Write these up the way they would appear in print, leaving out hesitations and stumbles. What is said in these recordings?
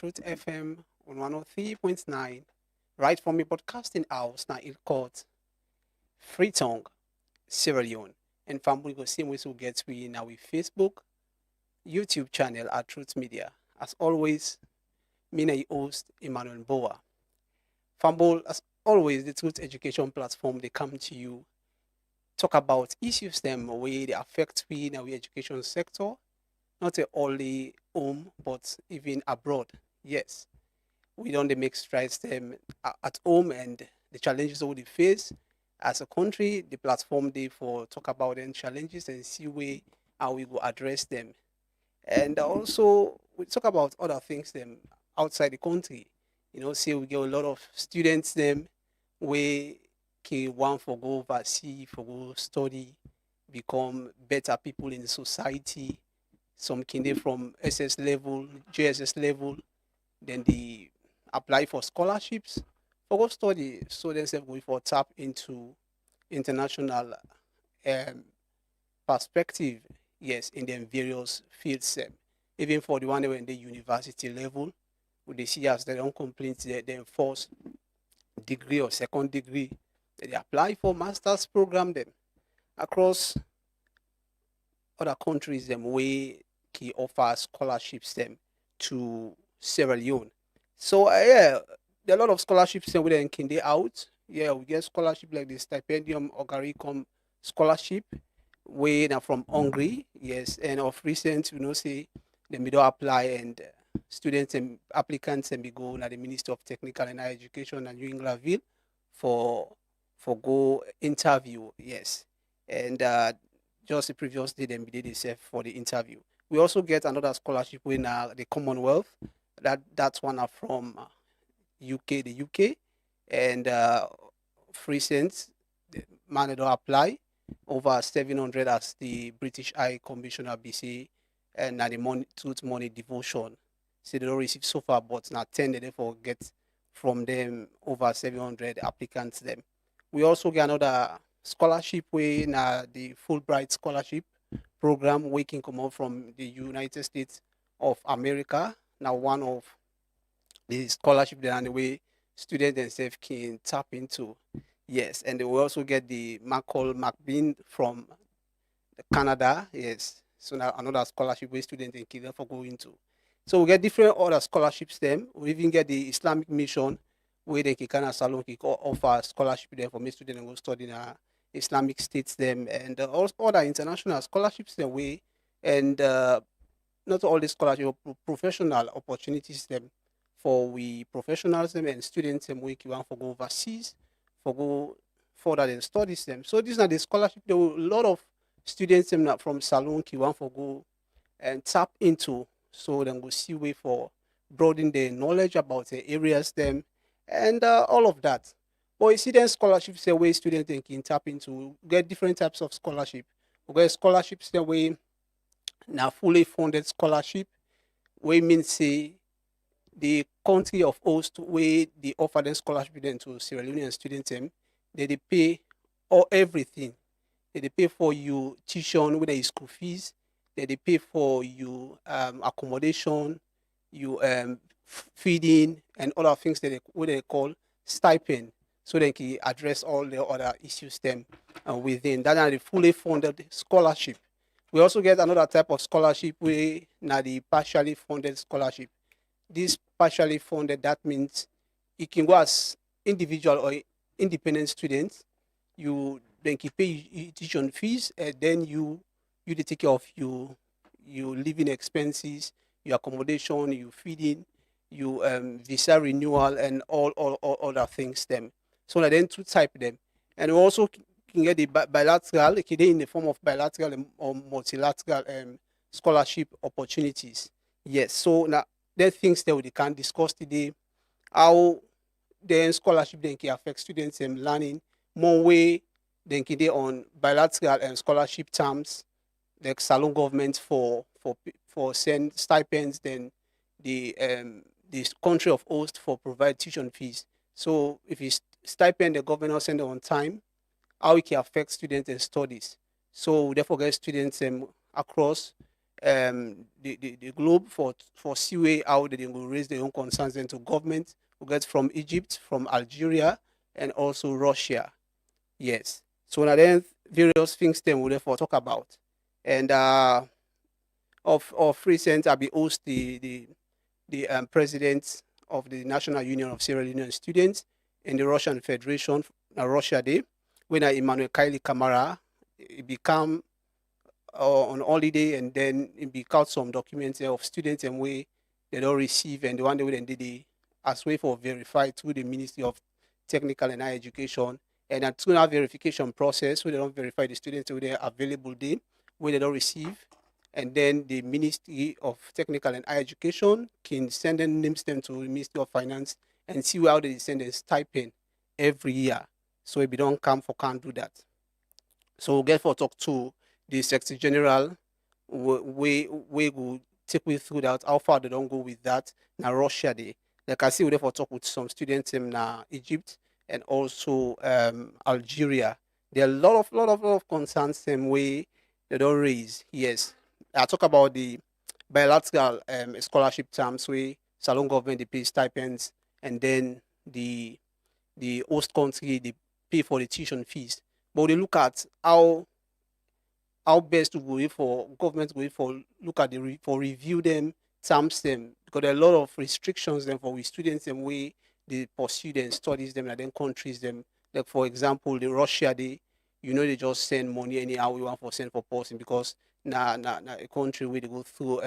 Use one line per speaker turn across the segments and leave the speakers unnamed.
Truth FM on 103.9, right from a broadcasting house now in court, Freetown, Sierra Leone. And family go same way so get we now with Facebook, YouTube channel at Truth Media. As always, me na your host Emmanuel MBOWA. Fumble, as always, the Truth Education platform they come to you, talk about issues them way they affect we in our education sector, not only home but even abroad. Yes, we don't dey make strides them at home and the challenges that we face as a country. The platform they for talk about them challenges and see way how we go address them. And also we talk about other things them outside the country. See we get a lot of students them we can one for go overseas for go study, become better people in the society. Some can dey from SS level, JSS level, then they apply for scholarships for go study, so themselves go for tap into international um, perspective, yes, in them various fields. Even for the one when the university level, we they see as they don't complete their first degree or second degree, they apply for master's program them across other countries them way he offers scholarships them to Sierra Leone. So yeah, there are a lot of scholarships them we then can they out. Yeah, we get scholarship like the stipendium or Garicom scholarship way now from Hungary. Yes, and of recent, say the middle apply and students and applicants and be go na the Minister of Technical and Higher Education and New Englandville for go interview. Yes, and just the previous day them did itself for the interview. We also get another scholarship in the Commonwealth. That's one are from UK, the UK, and recent the man don't apply over 700 as the British High Commissioner BC and now the money truth money devotion. So they don't receive so far, but now 10 they therefore get from them over 700 applicants them. We also get another scholarship way now the Fulbright scholarship program we can come out from the United States of America. Now one of the scholarship that and the way students themselves can tap into. Yes, and they will also get the McCall McBean from Canada. Yes, so now another scholarship where students can for go into. So we get different other scholarships. Them we even get the Islamic Mission where they can kind of salon can offer scholarship there for me students and go study in Islamic states them and also other international scholarships their way and not all the scholarship professional opportunities them for we professionals them and students them we want for go overseas for go further than studies them. So these are the scholarship. There were a lot of students them that from Salon ki want for go and tap into, so then go see way for broadening their knowledge about the areas them and all of that. But you see then scholarships the way students they can tap into get different types of scholarship. We get scholarships the way now fully funded scholarship, we mean say the country of host where they offer them scholarship then to Sierra Leonean students them, they pay all everything. They pay for you tuition, whether it's school fees, they pay for you accommodation, you feeding and other things that what they call stipend, so they can address all the other issues them within. That are the fully funded scholarship. We also get another type of scholarship where now the partially funded scholarship. This partially funded, that means you can go as individual or independent students. You then can pay tuition fees and then you dey take care of you living expenses, your accommodation, you feeding, you visa renewal and all other things them. So then two type them. And we also can get the bilateral, it can be in the form of bilateral or multilateral scholarship opportunities. Yes, so now there are things that we can discuss today. How the scholarship then can affect students learning more way than can they on bilateral and scholarship terms, like salon government for send stipends, then the country of host for provide tuition fees. So if it's stipend the governor send it on time, how it can affect students and studies. So we therefore get students across the globe for see way how they will raise their own concerns into government who get from Egypt, from Algeria, and also Russia. Yes. So now then various things then we'll therefore talk about. And of recent I be host the president of the National Union of Sierra Leonean Students in the Russian Federation, Russia Day, when Emmanuel Kamara he become on holiday, and then he be out some documents of students and way they don't receive, and the one day when they did as way for verified through the Ministry of Technical and Higher Education, and at through that verification process where they don't verify the students who they available day where they don't receive, and then the Ministry of Technical and Higher Education can send them names them to the Ministry of Finance and see how they send a stipend every year. So if you don't come for can't do that. So we'll get for talk to the Secretary General, we will take me through that, how far they don't go with that. Now Russia Day. Like I see we therefore talk with some students in Egypt and also Algeria. There are a lot of concerns same way they don't raise. Yes. I talk about the bilateral scholarship terms where Salon government they pay stipends, and then the host country they pay for the tuition fees. But they look at how best to go for government to go for look at for review them, terms them, because there are a lot of restrictions then for we students and way they pursue them, studies them, and then countries them. Like for example, the Russia they just send money anyhow we want for send for person, because a country where they go through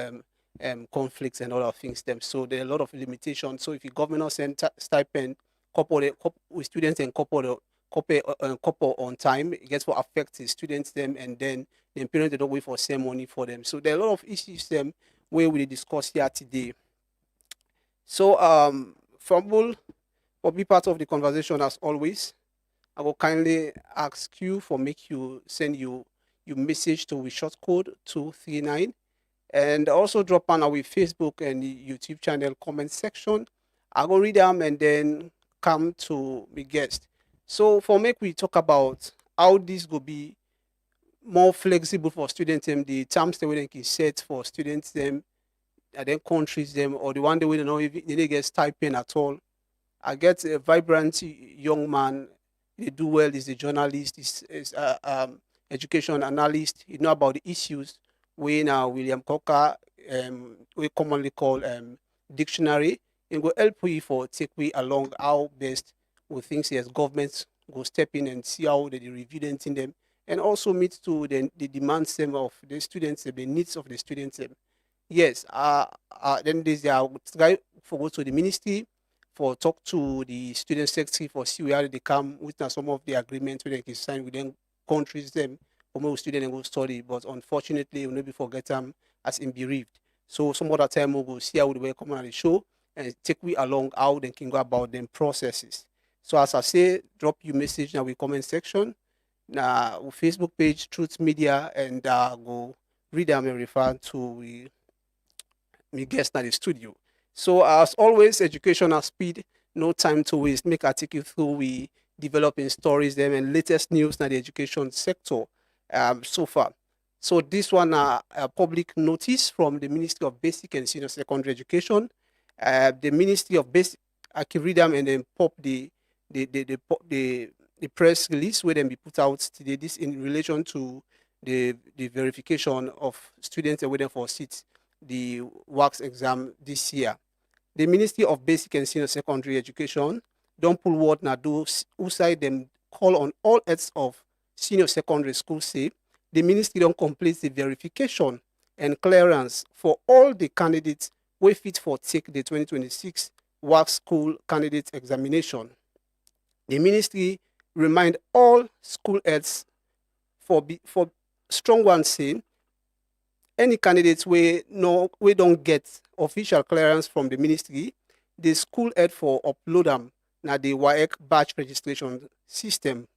conflicts and other things them. So there are a lot of limitations. So if the government not send stipend couple with students and couple on time, it gets what affects the students them, and then the parents they don't wait for same money for them. So there are a lot of issues them where we discuss here today. So Fumble for be part of the conversation as always. I will kindly ask you for make you send you your message to we short code 239, and also drop on our Facebook and YouTube channel comment section. I will read them and then come to the guest. So for make we talk about how this will be more flexible for students them, the terms that we can set for students them, and then countries them, or the one day we don't know if they get stipend at all. I get a vibrant young man. They do well. Is a journalist. Is education analyst. You know about the issues. We now William Cocker, we commonly call dictionary. It will help we for take we along how best we think yes governments go step in and see how they review them in them, and also meet to the demands them of the students, the needs of the students. Yes, then there's I would try for go to the ministry for talk to the student secretary for see where they come with some of the agreements where they can sign with them countries them for more students and go study. But unfortunately, we'll maybe forget them as in bereaved. So some other time we'll go see how they will come on the show and take we along how they can go about them processes. So as I say, drop your message now with comment section, now Facebook page, Truth Media, and go read them and refer to me guest at the studio. So as always, education at speed, no time to waste. Make I take you through we developing stories them and latest news in the education sector so far. So this one a public notice from the Ministry of Basic and Senior Secondary Education. The Ministry of Basic, I can read them and then pop the press release where them be put out today. This in relation to the verification of students and waiting for seats, the WACS exam this year. The Ministry of Basic and Senior Secondary Education don't pull word now those who say them call on all heads of senior secondary school say the ministry don't complete the verification and clearance for all the candidates who fit for take the 2026 WACS school candidate examination. The ministry remind all school heads for strong ones say any candidates we don't get official clearance from the ministry, the school head for upload them now the WAEC batch registration system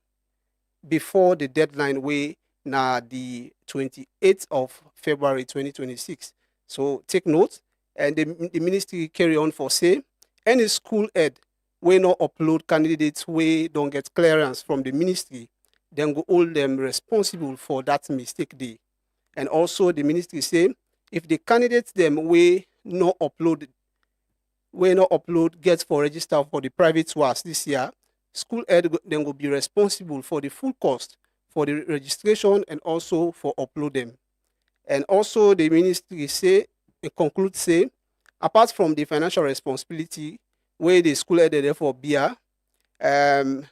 before the deadline way now the 28th of February 2026. So take note, and the ministry carry on for say any school head we not upload candidates we don't get clearance from the ministry, then go hold them responsible for that mistake day. And also the ministry say If the candidates them we not upload get for register for the private WAS this year, school head then will be responsible for the full cost for the registration and also for upload them. And also the ministry say, it concludes say, apart from the financial responsibility where the school head therefore bear, um,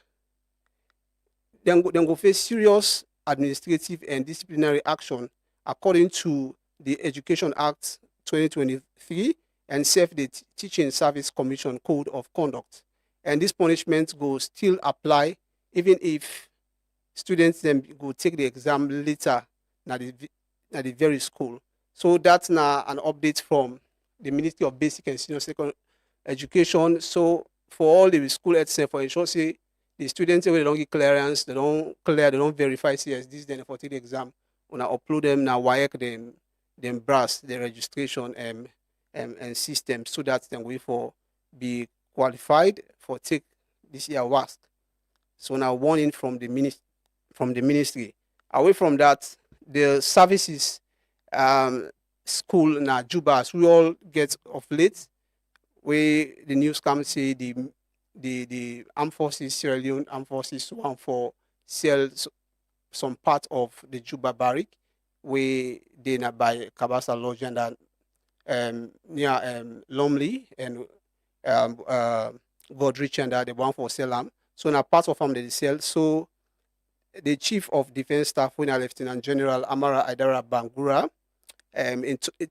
then go face serious administrative and disciplinary action according to the Education Act 2023 and Safe the Teaching Service Commission Code of Conduct. And this punishment will still apply even if students then go take the exam later at the very school. So that's now an update from the Ministry of Basic and Senior Secondary Education. So for all the school itself, for ensure say the students when they don't get clearance, they don't clear, they don't verify CSDs, then for take the exam, when I upload them now WIAC them brass the registration and system so that then we for be qualified for take this year WASC. So now warning from the ministry. Away from that, the services school now Juba, as we all get of late, where the news comes say the armed forces, Sierra Leone armed forces want for sell some part of the Juba barrack where they now by Kabasa Lodge and near Lumley and Godrich and they want for sell them. So now part of them they sell. So the Chief of Defense Staff, when Lieutenant General Amara Idara Bangura,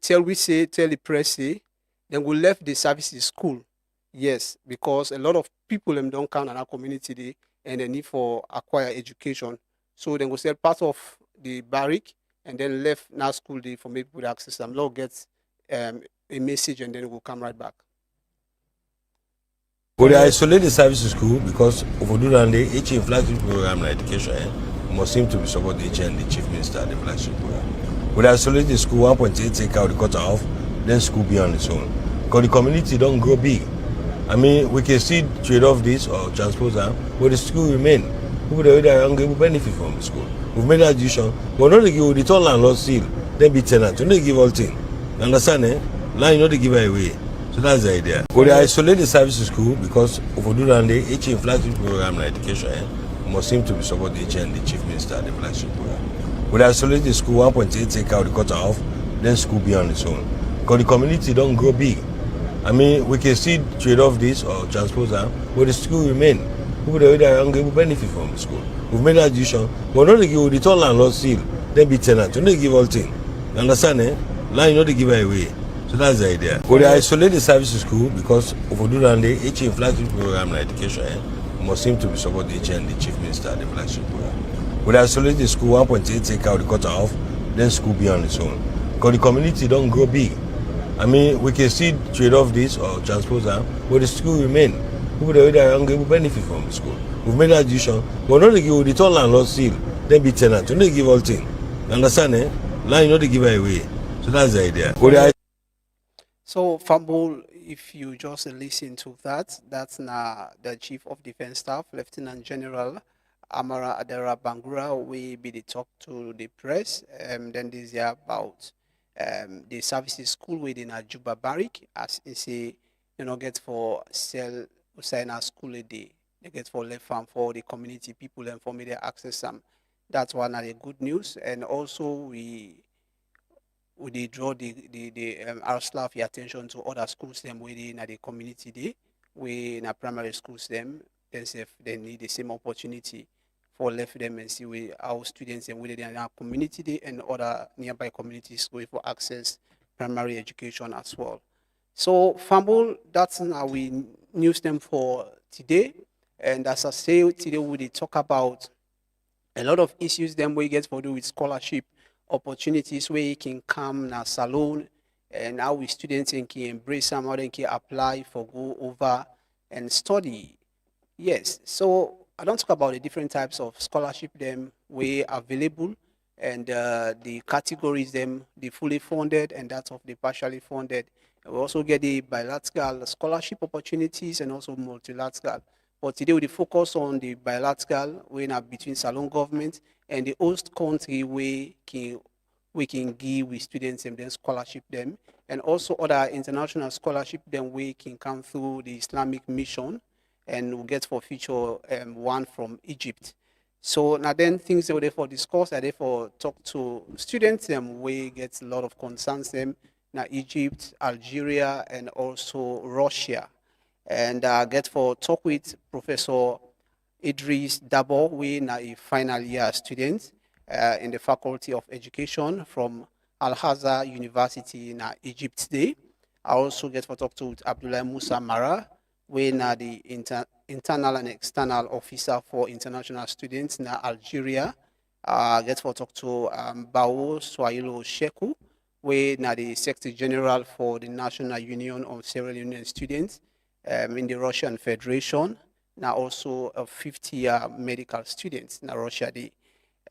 tell the press say, then we left the services school. Yes, because a lot of people don't count on our community day and they need for acquire education. So then we sell part of the barrack and then left now school day for people to access them. Lord gets a message and then we'll come right back.
We isolate the services school because if we do that, each flagship program in education must seem to be support the and the chief minister of the flagship program. We isolate the school 1.8 take out the cut off, then school be on its own. Because the community don't grow big. I mean, we can still trade off this or transpose them, but the school remain. People that are young will benefit from the school. We've made that decision, but not to give the total landlord seal, then be tenant. You don't give all things. You understand, eh? Now you know they give it away. So that's the idea. We isolate the services school because if we do that, each flagship program in education must seem to be support the and the chief minister of the flagship program. We isolate the school 1.8 take out the cut off, then school be on its own. Because the community don't grow big. I mean, we can still trade off this or transpose them, but the school remain. People that are young will benefit from the school. We've made that decision, but not to give the total landlord seal, then be tenant. You don't give all things. You understand, eh? Now you know they give it away. So that's the idea. We isolate the services school because if we do that, each flagship program in education must seem to be support the and the chief minister of the flagship program. We isolate the school 1.8 take out the cut off, then school be on its own. Because the community don't grow big. I mean, we can still trade off this or transpose them, but the school remain. People that are young will benefit from the school. We've made that decision, but not to give the total landlord seal, then be tenant. You don't give all things. You understand, eh? Now you know they give it away. So that's the idea.
So, Fumble, if you just listen to that, that's now the Chief of Defense Staff, Lieutenant General Amara Adara Bangura, will be the talk to the press. Then this year about the services school within a Juba barrack, as you say, get for sell sign a school a day. They get for left farm for the community people and for media access them. That's one of the good news. And also we draw our staff attention to other schools them within the community day, we in our primary schools them they need the same opportunity for left them and see where our students and within our community day and other nearby communities going for access primary education as well. So Fumble, that's how we news them for today. And as I say today we talk about a lot of issues them we get for do with scholarship opportunities where you can come na salon and how we students can embrace some how they can apply for go over and study. Yes, so I don't talk about the different types of scholarship them we available and the categories them the fully funded and that of the partially funded. We also get the bilateral scholarship opportunities and also multilateral. But today we focus on the bilateral, when between Salon government and the host country, we can we can give with students and then scholarship them, and also other international scholarship then we can come through the Islamic mission, and we'll get for future one from Egypt. So now then things that we therefore discuss, I therefore talk to students we get a lot of concerns them now Egypt, Algeria, and also Russia. And get for talk with Professor Idris Dabo, we now a final year student in the Faculty of Education from Al-Azhar University in Egypt today. I also get for talk to Abdullah Musa Mara, we now the internal and external officer for international students in Algeria. Get for talk to Bao Swahilo Sheku, we now the Secretary General for the National Union of Sierra Leonean Students in the Russian Federation. Now also a 50-year medical students in Russia.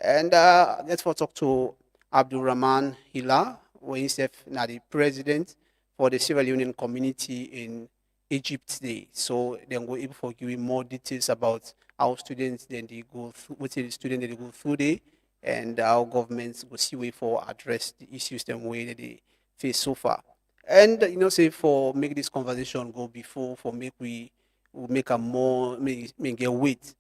And let's talk to Abdulrahman Hila, who is now the president for the Sierra Leonean community in Egypt today. So then we're able to give you more details about how students then they go through, what the student they go through there, and how governments will see way for address the issues the way that they face so far. And say for make this conversation go before for make we will make a more make get weight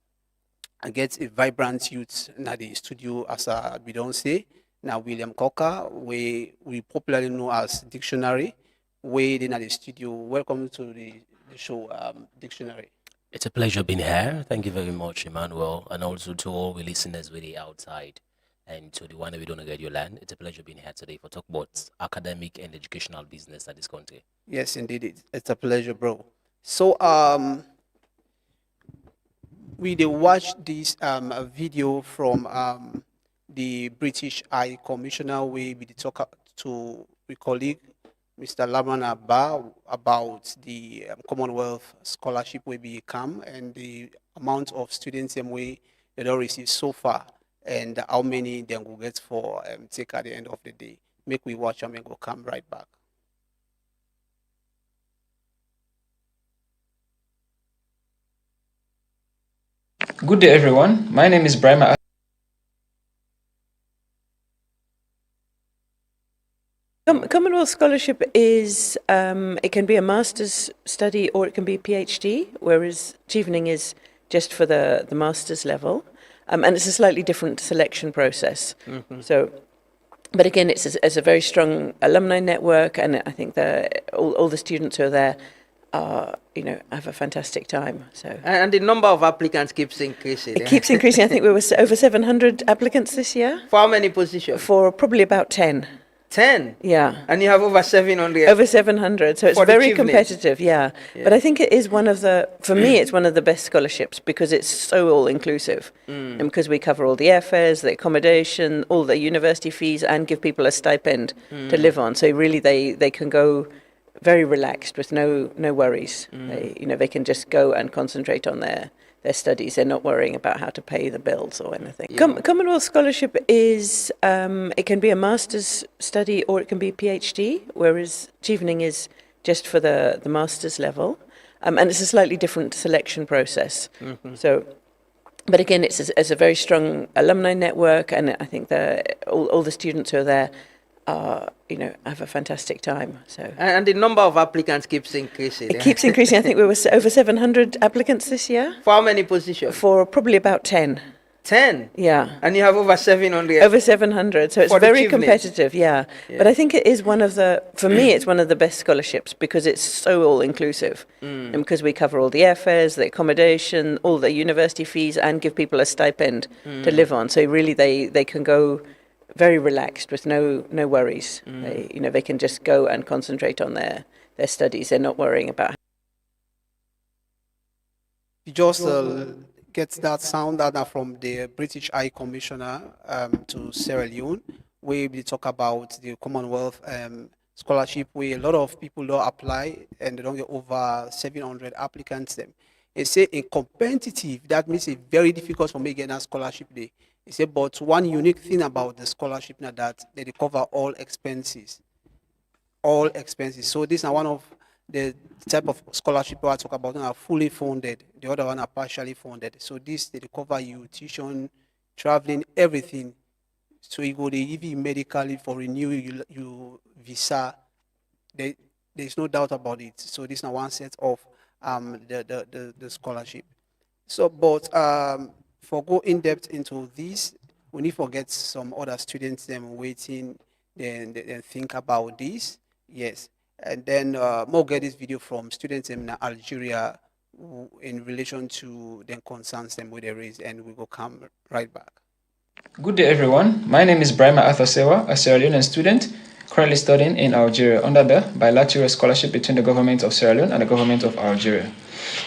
and get a vibrant youth in the studio as we don't say now William Cocker, we popularly know as Dictionary, way in the studio. Welcome to the show, Dictionary.
It's a pleasure being here. Thank you very much, Emmanuel, and also to all the listeners really outside and to the one that we don't get your land. It's a pleasure being here today for talk about academic and educational business at this country.
Yes, indeed, it's a pleasure, bro. So we did watch this video from the British High Commissioner. We did talk to my colleague Mr. Laban Abba about the Commonwealth scholarship we become and the amount of students we they don't receive so far, and how many then will get for take at the end of the day. Make we watch and we'll come right back.
Good day, everyone. My name is Brahma.
Commonwealth Scholarship is, it can be a master's study or it can be PhD, whereas Chevening is just for the master's level. And it's a slightly different selection process. Mm-hmm. So, but again, it's a very strong alumni network, and I think all the students who are there are, have a fantastic time. So
and the number of applicants keeps increasing.
It keeps increasing. I think we were over 700 applicants this year.
For how many positions?
For probably about 10.
10?
Yeah.
And you have over 700?
Over 700. So it's very competitive, yeah. But I think it is for me, it's one of the best scholarships because it's so all-inclusive. And because we cover all the airfares, the accommodation, all the university fees, and give people a stipend to live on. So really they can go very relaxed with no worries. They can just go and concentrate on their studies. They're not worrying about how to pay the bills or anything. Yeah. Commonwealth Scholarship is, it can be a master's study or it can be PhD, whereas Chevening is just for the master's level. And it's a slightly different selection process. Mm-hmm. So, but again, it's a very strong alumni network, and I think all the students who are there are, have a fantastic time. So
and the number of applicants keeps increasing.
It keeps increasing. I think we were over 700 applicants this year.
For how many positions?
For probably about 10.
10?
Yeah.
And you have over 700?
Over 700. So it's very competitive, yeah. But I think it is for me, it's one of the best scholarships because it's so all-inclusive. And because we cover all the airfares, the accommodation, all the university fees, and give people a stipend to live on. So really they can go very relaxed with no worries. They can just go and concentrate on their studies. They're not worrying about.
You just get that sound that from the British High Commissioner to Sierra Leone, where we talk about the Commonwealth scholarship, where a lot of people don't apply and they don't get over 700 applicants. They say in competitive, that means it's very difficult for me to get a scholarship there. He said, but one unique thing about the scholarship now that they cover all expenses. All expenses. So this is one of the type of scholarship I talk about are fully funded. The other one are partially funded. So this they cover you tuition, traveling, everything. So you go, they give you medically for renew you visa. There's no doubt about it. So this is now one set of the scholarship. So, but for go in depth into this, we need to get some other students them waiting, then think about this. Yes, and then more get this video from students in Algeria in relation to then concerns them with the race, and we will come right back.
Good day, everyone. My name is Brahma Athosewa, a Sierra Leonean student currently studying in Algeria under the bilateral scholarship between the government of Sierra Leone and the government of Algeria.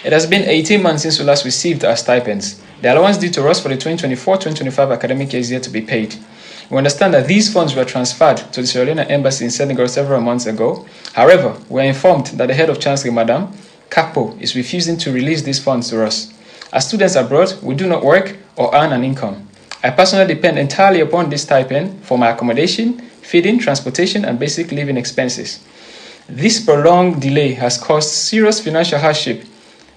It has been 18 months since we last received our stipends. The allowance due to us for the 2024-2025 academic year is yet to be paid. We understand that these funds were transferred to the Sierra Leone Embassy in Senegal several months ago. However, we are informed that the head of Chancellery, Madame Capo, is refusing to release these funds to us. As students abroad, we do not work or earn an income. I personally depend entirely upon this stipend for my accommodation, feeding, transportation, and basic living expenses. This prolonged delay has caused serious financial hardship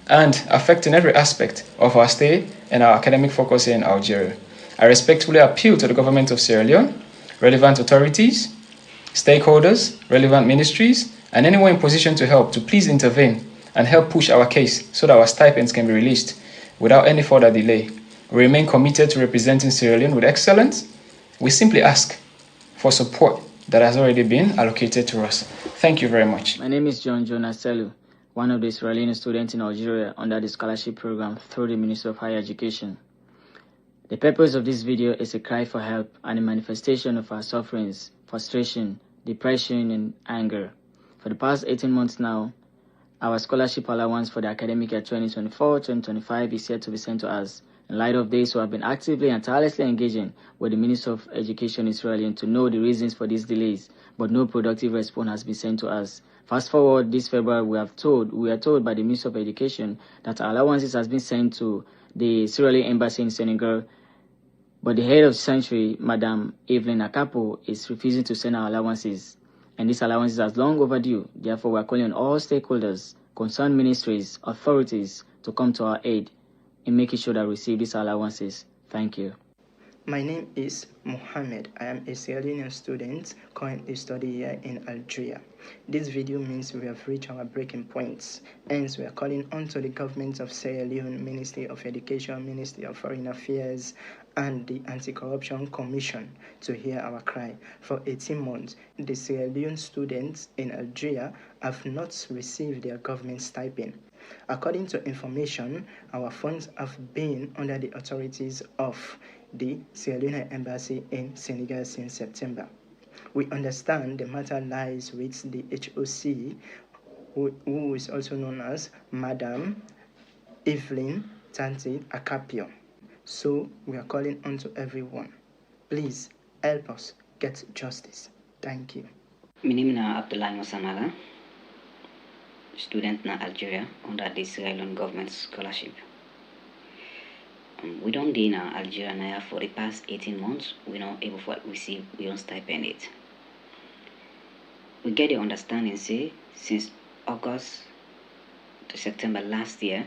and affecting every aspect of our stay and our academic focus here in Algeria. I respectfully appeal to the government of Sierra Leone, relevant authorities, stakeholders, relevant ministries, and anyone in position to help to please intervene and help push our case so that our stipends can be released without any further delay. We remain committed to representing Sierra Leone with excellence. We simply ask for support that has already been allocated to us. Thank you very much.
My name is John Jonas Selu, one of the Sierra Leone students in Algeria under the scholarship program through the Ministry of Higher Education. The purpose of this video is a cry for help and a manifestation of our sufferings, frustration, depression, and anger. For the past 18 months now, our scholarship allowance for the academic year 2024-2025 is yet to be sent to us. In light of this, we have been actively and tirelessly engaging with the Minister of Education in Sierra Leone to know the reasons for these delays, but no productive response has been sent to us. Fast forward this February, we are told by the Minister of Education that our allowances has been sent to the Sierra Leone Embassy in Senegal, but the head of Sanctuary, Madame Evelyn Akapo, is refusing to send our allowances, and these allowances are long overdue. Therefore, we are calling on all stakeholders, concerned ministries, authorities to come to our aid in making sure that we receive these allowances. Thank you.
My name is Mohammed. I am a Sierra Leonean student currently studying here in Algeria. This video means we have reached our breaking points. Hence, we are calling on to the government of Sierra Leone, Ministry of Education, Ministry of Foreign Affairs, and the Anti-Corruption Commission to hear our cry. For 18 months, the Sierra Leone students in Algeria have not received their government stipend. According to information, our funds have been under the authorities of the Sierra Leone Embassy in Senegal since September. We understand the matter lies with the HOC, who is also known as Madame Evelyn Tanti Akapio. So we are calling on to everyone. Please help us get justice. Thank you.
My name is Abdullah Mosamala, student in Algeria under the Sierra Leone government scholarship. We don't in Algeria now for the past 18 months. We're not able to receive we don't stipend it. We get the understanding, say, since August to September last year,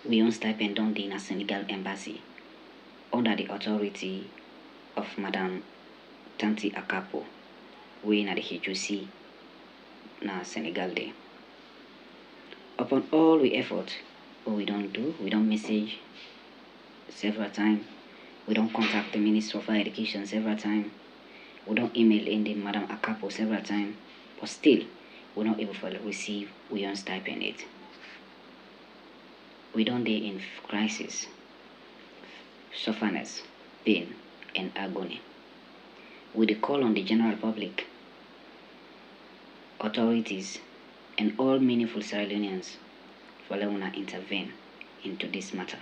we don't stipend on the Senegal embassy under the authority of Madame Tanti Akapo, we in the HUC na Senegal day. Upon all we effort, what we don't do, we don't message several times, we don't contact the Minister of Education several times, we don't email in the Madame Akapo several times, but still we're not able to receive we own stipend it. We don't day in crisis, sufferness, pain, and agony. We call on the general public, authorities, and all meaningful Sierra Leoneans for letting us intervene into this matter.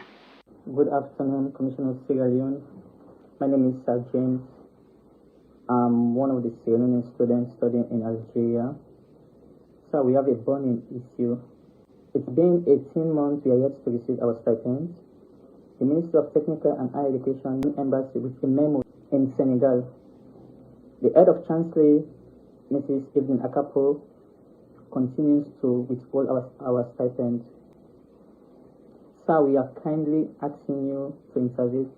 Good afternoon, Commissioner of Sierra Leone. My name is Sir James. I'm one of the Sierra Leonean students studying in Algeria. So we have a burning issue. It's been 18 months we are yet to receive our stipends. The Ministry of Technical and Higher Education Embassy with a memo in Senegal. The head of Chancellery, Mrs. Evelyn Akapo, continues to withhold our stipend. Sir, we are kindly asking you to intervene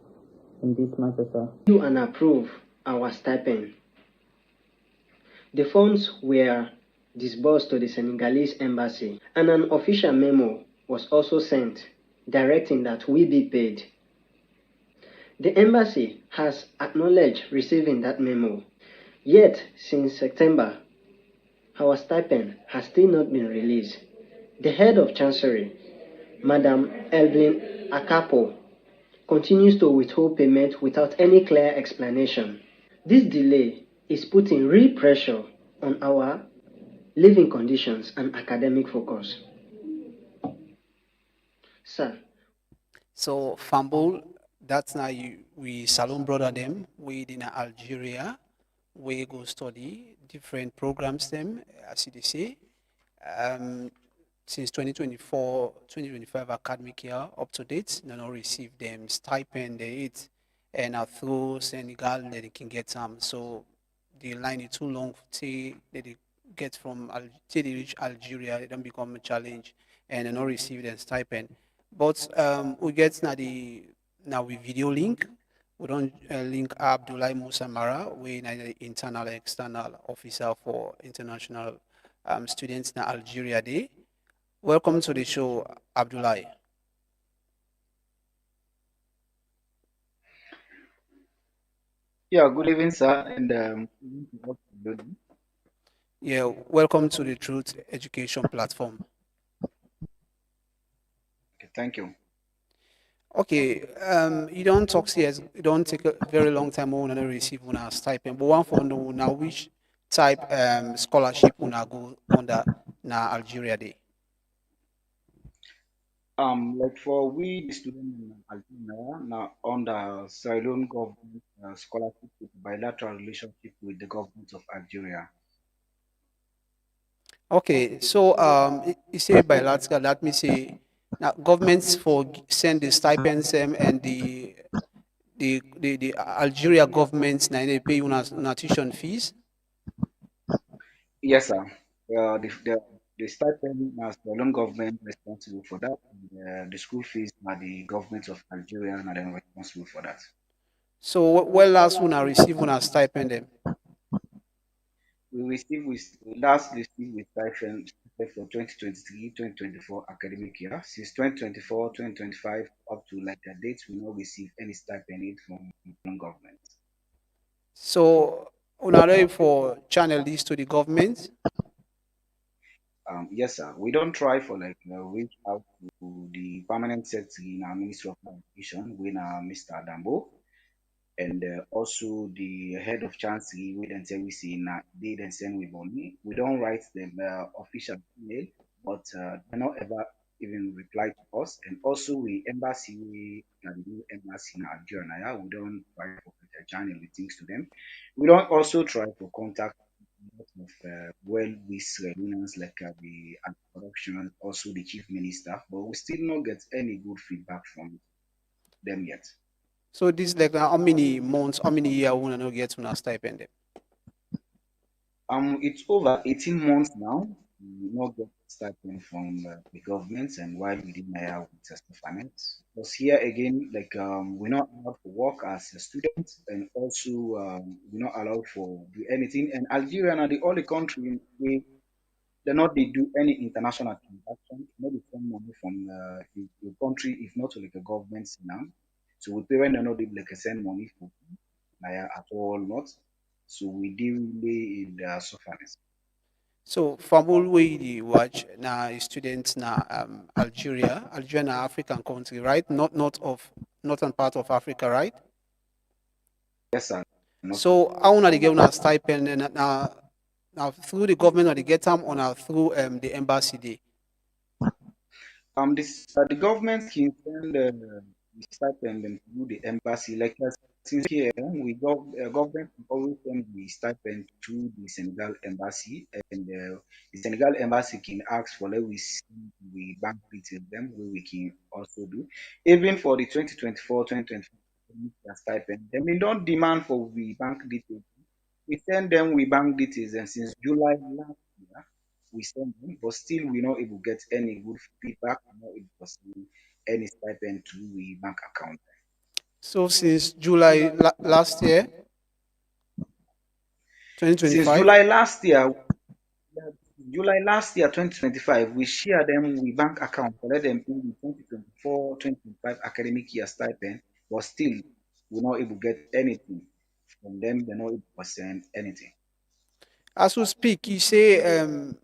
in this matter, sir.
You and approve
our stipend. The funds were disbursed to the Senegalese embassy, and an official memo was also sent directing that we be paid. The embassy has acknowledged receiving that memo, yet since September, our stipend has still not been released. The head of Chancery, Madam Evelyn Akapo, continues to withhold payment without any clear explanation. This delay is putting real pressure on our living conditions and academic focus. Sir.
So Fambul, that's now we Salon brother them, we in Algeria, we go study different programs them, as you say. Um, since 2024, 2025 academic year up to date, they not receive them stipend they eat, and through Senegal they can get some. So the line is too long till they get from till they reach Algeria, it don't become a challenge, and they not receive them stipend. But we get now we video link. We don't link Abdullah Musa Mara, we the internal and external officer for international students in Algeria Day. Welcome to the show, Abdullah.
Yeah, good evening, sir, and
yeah, welcome to the Truth Education Platform.
okay, thank you.
Okay, you don't talk CS, you don't take a very long time when you receive a stipend, but one for know now which type scholarship una go under na Algeria Day.
Like for we the student in Algeria now under Sierra Leone government scholarship with bilateral relationship with the government of Algeria.
Okay, so you say bilateral, that means say now governments for send the stipends and the Algeria government now they pay you una tuition fees.
Yes, sir. The stipend as the Leone government responsible for that. And, the school fees are the government of Algeria and are then responsible for that.
So well last one I receive una stipend them.
We last received with stipend for 2023-2024 academic year. Since 2024-2025 up to like the date, we not receive any stipend from government.
So una ready for channel this to the government?
Yes, sir. We don't try for like reach out to the permanent secretary in our Ministry of Education, with Mr. Dambo, and also the head of chancery we then say we see na they then send with money. We don't write them official email, but they not ever even reply to us. And also we embassy we can do embassy in Algeria. We don't try for channel with things to them. We don't also try to contact a lot of well with reunions like the production, also the chief minister, but we still not get any good feedback from them yet.
So this like how many months, how many years we not get una stipend them?
It's over 18 months now. We not get stipend from the government, and while we didn't hire with test finance. Because here again, like we're not allowed to work as a student, and also we're not allowed for do anything. And Algeria are the only country where they not they do any international transaction, not they send money from the country if not to like a government now. So we parent are not able like send money for at all not. So we deal really in the suffering.
So from all way the watch now students now Algeria na African country, right? Not of northern part of Africa, right?
Yes, sir.
So how una they get una stipend and now through the government or they get them on through the embassy day.
This the government can send the stipend them through the embassy. Like since here, we government will always send the stipend to the Senegal embassy, and the Senegal embassy can ask for let we see the bank details them where we can also do. Even for the 2024-2025 stipend, they may not demand for the bank details. We send them with bank details, and since July last year, we send them, but still we're not able to get any good feedback. We're not able to see any stipend to the bank account.
So since July last year.
Since
2025.
July last year, 2025, we share them with bank account to let them pay the 2024-2025 academic year stipend, but still we're not able to get anything from them. They're not able to send anything.
As we speak, you say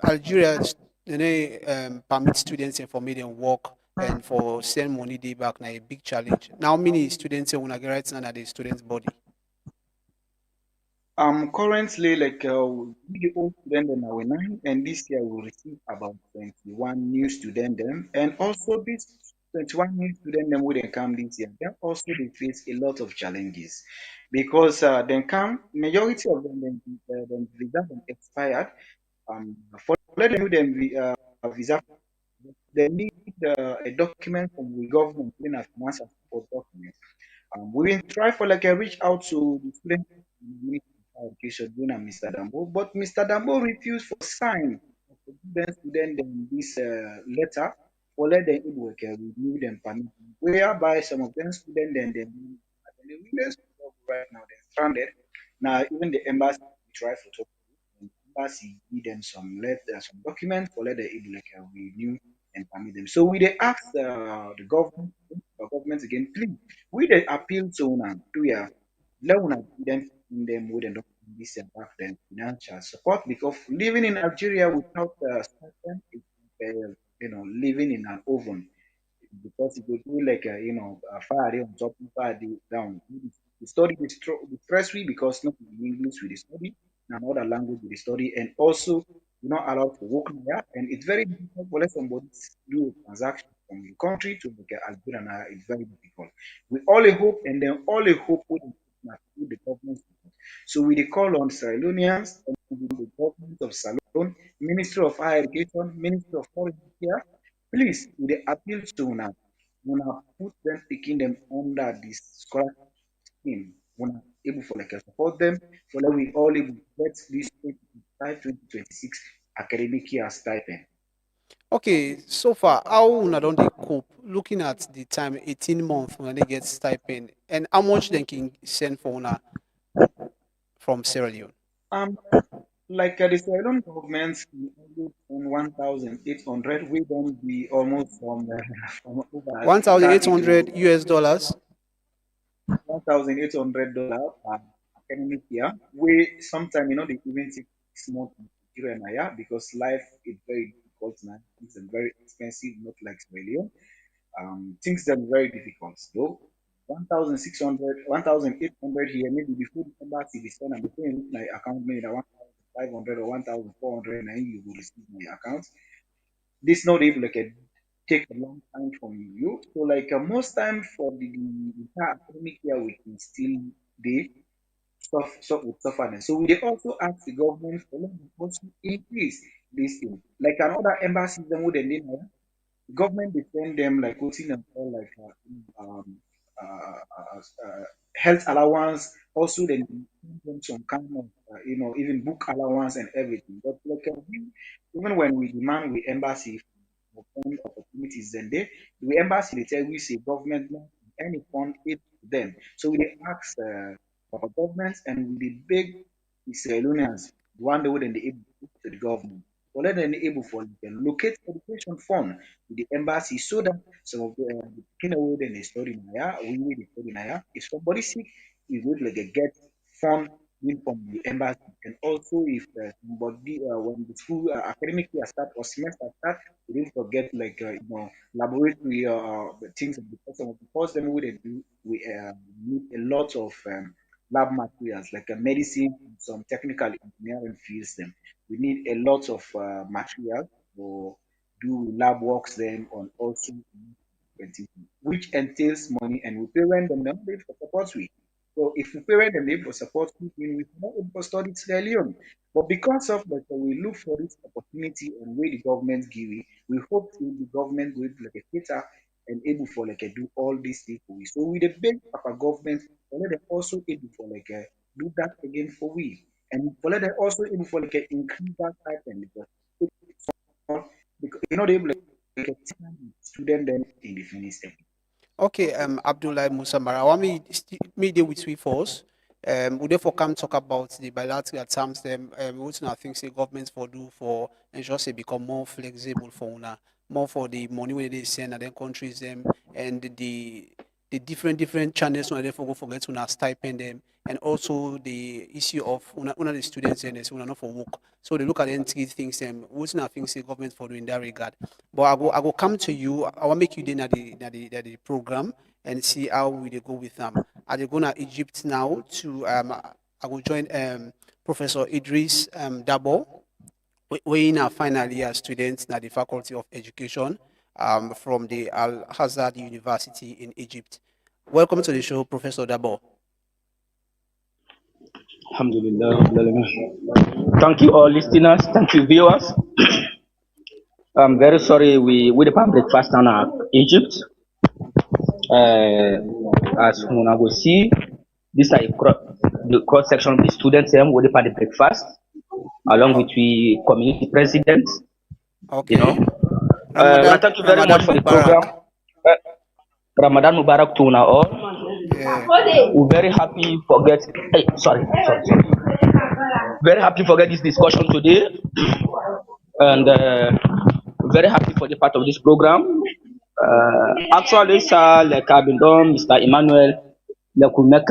Algeria permit students information work and for send money day back now a big challenge. Now many students when I get right now at the students' body.
Currently, like we the old student them are 9, and this year we receive about 21 new student them, and also this 21 new student them when they come this year, then also they face a lot of challenges because they come majority of them visa them expired. For let them do them visa, they need a document from the government in a financial support document. We will try for like a reach out to the student Ministry of Higher education doing Mr. Dambo, but Mr. Dambo refused for sign of the student them this letter for let them able to review them permit, whereby some of them students then the willingness right now they're stranded. Now even the embassy try for talk to the embassy give them some letter, some documents for let them able to renew and permit them. So we they ask the government again, please we dey appeal to una to ya let una give them in them wey dem don this back then financial support because living in Algeria without stipend is living in an oven because it go do like fire dey on top fire dey down. We study the stress we because not in English we dey study na another language we dey study and also you're not allowed to work there and it's very difficult for let somebody do a transaction from the country to like Algeria now it's very difficult. We all a hope and then all a hope with the government support. So we dey call on Sierra Leoneans and the government of Salone, Ministry of Higher Education, Ministry of Foreign Affairs. Please, we dey appeal to una put them picking them under this scholarship scheme. Una able for like support them for like we all able to get this 2025-2026 academic year stipend.
Okay, so far how una don dey cope looking at the time 18 months when they get stipend and how much they can send for una from Sierra Leone.
Um, like the Sierra Leone government on 1,800, we don't be almost from over
1,800 US dollars.
$1,800 per academic year. We sometimes they even take 6 months in Nigeria and yeah, because life is very difficult now. Things are very expensive, not like Sierra Leone. Things are very difficult though. 1,600, 1,800 here, maybe before the embassy is sent and before you look like account maybe 1,500 or 1,400 and you will receive my account. This not even like a take a long time from you. So like most time for the entire academic year we can still they with suffering. So we dey also ask the government for let them also increase this thing. Like another embassy them would they government dey send them like wetin dem call like health allowance. Also, they give them some kind of even book allowance and everything. But like even when we demand with embassy for fund opportunities, then the embassy they tell we say government not any fund it to them. So we dey ask our governments and we dey beg the Sierra Leoneans one day when they able to to the government or let them able for them locate education fund with the embassy so that some of the kind of way they study now, we need to study now. If somebody sick, we would like get fund in from the embassy, and also if somebody when the school academic year start or semester start, we didn't forget like laboratory things because some of the course them we they do we need a lot of lab materials like medicine and some technical engineering fields them we need a lot of material for do lab works then on also which entails money and we parent them not pay for support we. So if we parent them they for support we we not able to study Sierra Leone. But because of that we look for this opportunity and where the government give it, we hope the government will like a cater and able for like a do all these things for we. So we the beg of our government and let them also able for like a do that again for we. And for let them also able for like a increase that type and because you're not able to like, student then in the finish.
Okay, Abdullah Musa Mara, I want me deal with we first. We therefore come talk about the bilateral terms them what I think say government for do for ensure say become more flexible for una, more for the money where they send and then countries them and the different channels when they forget to stipend them and also the issue of una the students and so una not for work. So they look at them three things what I think say government for do in that regard. But I go come to you. I will make you then at the program and see how we they go with them. Are they going to Egypt now to I will join Professor Idris Dabo. We in our final year students at the Faculty of Education from the Al Azhar University in Egypt. Welcome to the show, Professor Dabo.
Alhamdulillah. Thank you all listeners, thank you viewers. I'm very sorry we the public breakfast in Egypt. As Muna will see, this is the cross section of the students with the public breakfast, along with the community president.
Okay.
You know, thank you very much for the program. Ramadan Mubarak to una all.
Yeah.
We're very happy for get. Hey, sorry. Very happy for get this discussion today, and very happy for the part of this program. Actually, sir, like I've been done, Mr. Emmanuel, like we make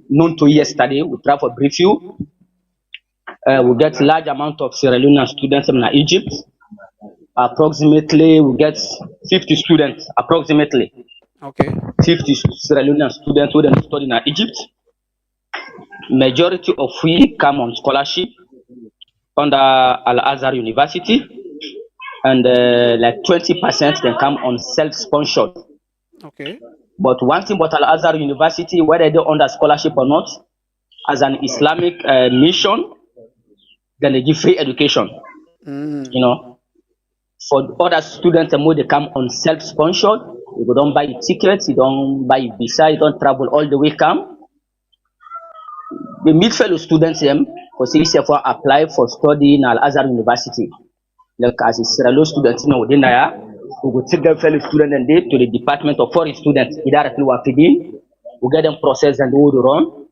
known to yesterday. We try for brief you. We get large amount of Sierra Leonean students in Egypt. Approximately, we get 50 students. Approximately.
Okay.
50 Sierra Leonean students who then study in Egypt. Majority of we come on scholarship under Al Azhar University, and like 20% can come on self-sponsored.
Okay.
But one thing about Al Azhar University, whether they're under scholarship or not, as an Islamic mission, then they give free education. You know, for other students, they come on self-sponsored. You don't buy tickets, you don't buy visa, you don't travel all the way come. The meet fellow students because they apply for study in Al Azhar University. Like as a Sierra Leone student, within there, we will take them fellow students and they to the Department of Foreign Students. Directly we get them processed and we run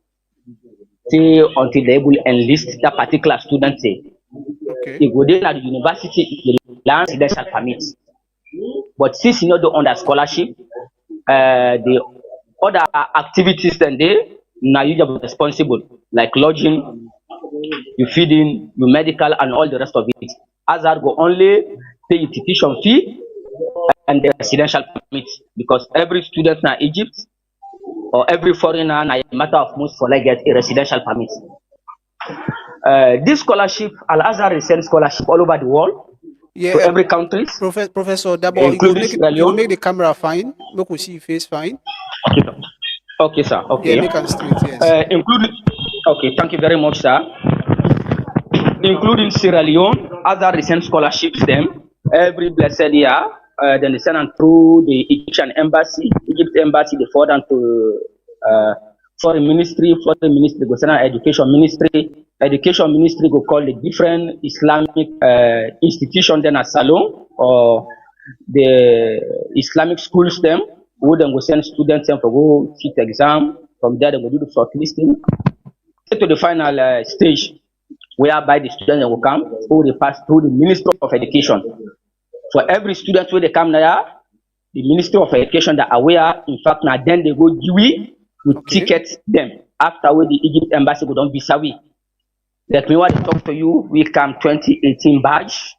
until they will enlist that particular student.
Okay.
If within at the university, the land residential permit. But since you know the under scholarship, the other activities then they now you are responsible, like lodging, you feeding, you medical, and all the rest of it. Azhar go only pay a tuition fee and the residential permit, because every student in Egypt or every foreigner, na a matter of most for like get a residential permit. This scholarship, Al Azhar is send scholarship all over the world.
Yeah,
to every country.
Professor Dabo, you make the camera fine. Make we see your face fine.
Okay, sir. Okay.
Yeah, make it straight. Yes.
Including. Okay, thank you very much, sir. Including Sierra Leone, other recent scholarships them every blessed year. Then they send them through the Egyptian embassy. Egypt embassy they forward them to foreign ministry. Foreign ministry go send education ministry. Education ministry go call the different Islamic institutions then a salon or the Islamic schools them. Who then go send students them for go sit exam. From there they go do the shortlisting. Get to the final stage, whereby the students will come who they pass through the Ministry of Education. For every student who they come there, the Ministry of Education that are aware. In fact, now then they go due with tickets them after where the Egypt embassy go down visa we. Like me want to talk to you, we come 2018 batch,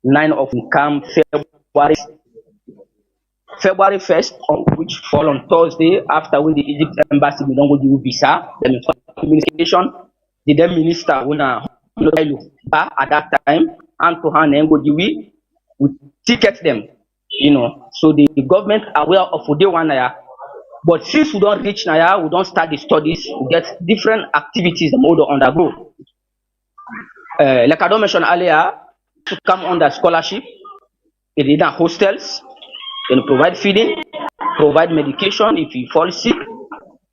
9 of them come February 1st, which fall on Thursday after when the Egypt embassy we don't go do visa. Then communication, the then minister at that time and to hand and go do we ticket them, you know. So the government aware of day one year. But since we don't reach Naya, we don't start the studies, we get different activities the mode undergo. Like I don't mention earlier, to come under scholarship, it is hostels, and provide feeding, provide medication if you fall sick,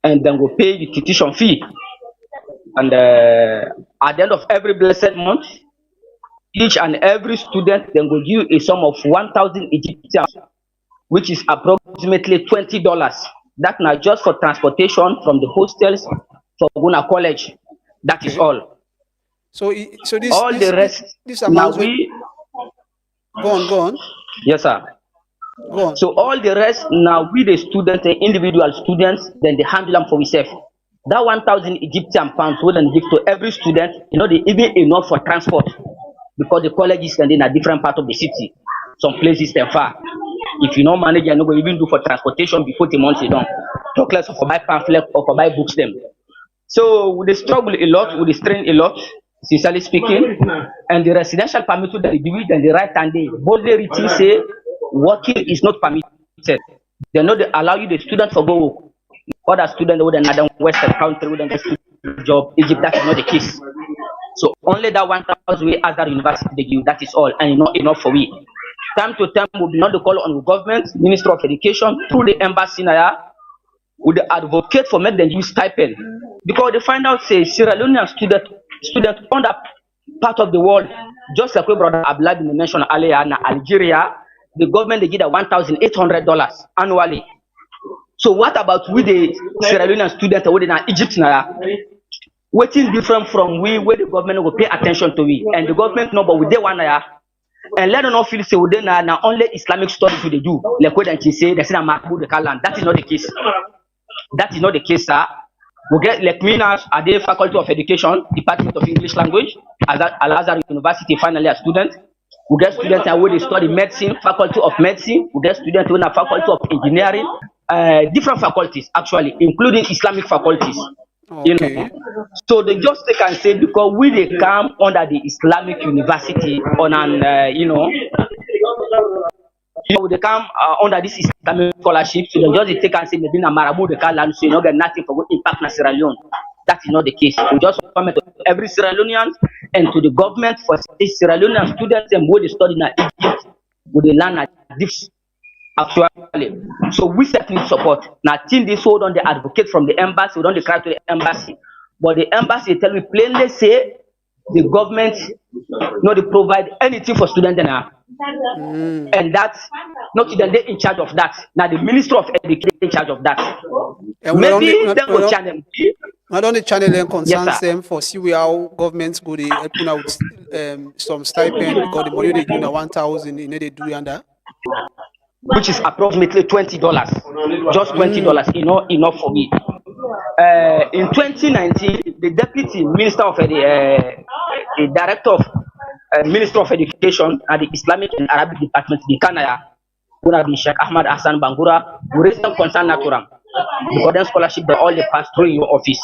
and then go pay the tuition fee. And at the end of every blessed month, each and every student then will give a sum of 1,000 Egyptians, which is approximately $20. That's not just for transportation from the hostels for Guna College. That is all.
So this
All the rest now
amounts.
we
Go on.
Yes, sir.
Go on.
So all the rest now we the students, the individual students, then they handle them for themselves. That 1,000 Egyptian pounds we then give to every student, they even enough for transport because the college is in a different part of the city. Some places they're far. If you don't manage, you know, even do for transportation before the month you don't. Talk less for buy pamphlet or for buy books them. So we struggle a lot, we strain a lot, sincerely speaking. And the residential permit that they do it and the right hand they boldly written say working is not permitted. They know they allow you the student for go work. Other students with another Western country with a job. Egypt, that is not the case. So only that 1,000 we as that university they give, that is all, and not enough for we. Time to time we do not call on the government, Minister of Education, through the embassy now, would advocate for make them use stipend. Because they find out say Sierra Leonean student on that part of the world, just like my brother Ablad mentioned earlier, in Algeria, the government they give a $1,800 annually. So what about we the Sierra Leonean students who in Egypt now? Waiting different from we where the government will pay attention to we, and the government no, but we they one and let them not feel say we now only Islamic studies they do. Like what they say, they say Mahmoud the Kalan. That is not the case. That is not the case, sir. We get like me now at the Faculty of Education, Department of English Language, at Al-Azhar University, finally a student. We get students where they study medicine, Faculty of Medicine. We get students who are Faculty of Engineering, different faculties actually, including Islamic faculties.
Okay.
You know, so they just take and say because we they come under the Islamic University on an they come under this Islamic scholarship, so they just take and say maybe na Marabu they can't learn, so you don't get nothing for good impact na Sierra Leone. That is not the case. We just comment to every Sierra Leonean and to the government for Sierra Leonean students and who they study in Egypt, who they learn at this. Actually, so we certainly support. Now, till this hold on, the advocate from the embassy, we don't cry to the embassy, but the embassy tell me plainly say the government not to provide anything for students now, and that's not they in charge of that. Now the Minister of Education in charge of that.
And
maybe they will channel.
Not only channel and concerns
Yes,
them for see how governments go they helping out some stipend because the money they give now 1,000 they do under.
Which is approximately $20, just $20, enough for me. In 2019, the Deputy Minister of the Director of Minister of Education at the Islamic and Arabic Department, the Kanaya, gonna be Sheikh Ahmad Hassan Bangura, who raised some concern natural. The golden scholarship they all they pass through your office.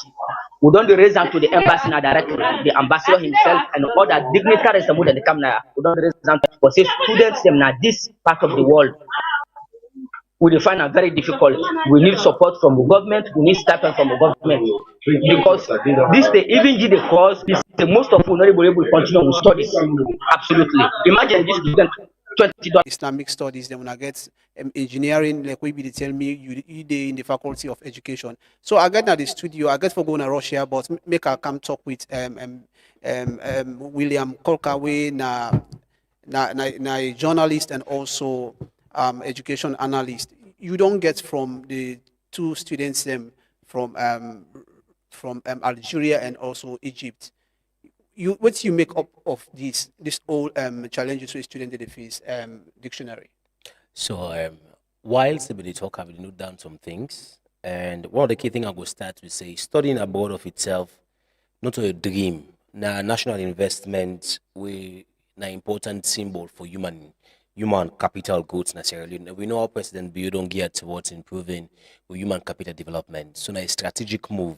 We don't raise them to the embassy directly, the ambassador himself and other dignitaries that they come now. We don't raise them because students them now this part of the world. We find it very difficult. We need support from the government. We need stipend from the government because this they even give the course. Most of us not able to continue with studies. Absolutely. Imagine this student $20.
Islamic studies. Then when I get engineering, like we be tell me you in the Faculty of Education. So I get at the studio. I get for going to Russia, but make I come talk with William Kolkawe, na a journalist and also. Education analyst. You don't get from the two students from Algeria and also Egypt. What you make up of this all challenges with students they face dictionary?
So whilst they talk, I will note down some things, and one of the key things I will start with say studying abroad of itself, not a dream. Now national investment we an important symbol for human capital goods necessarily. We know our President Bio don't gear towards improving human capital development. So now a strategic move.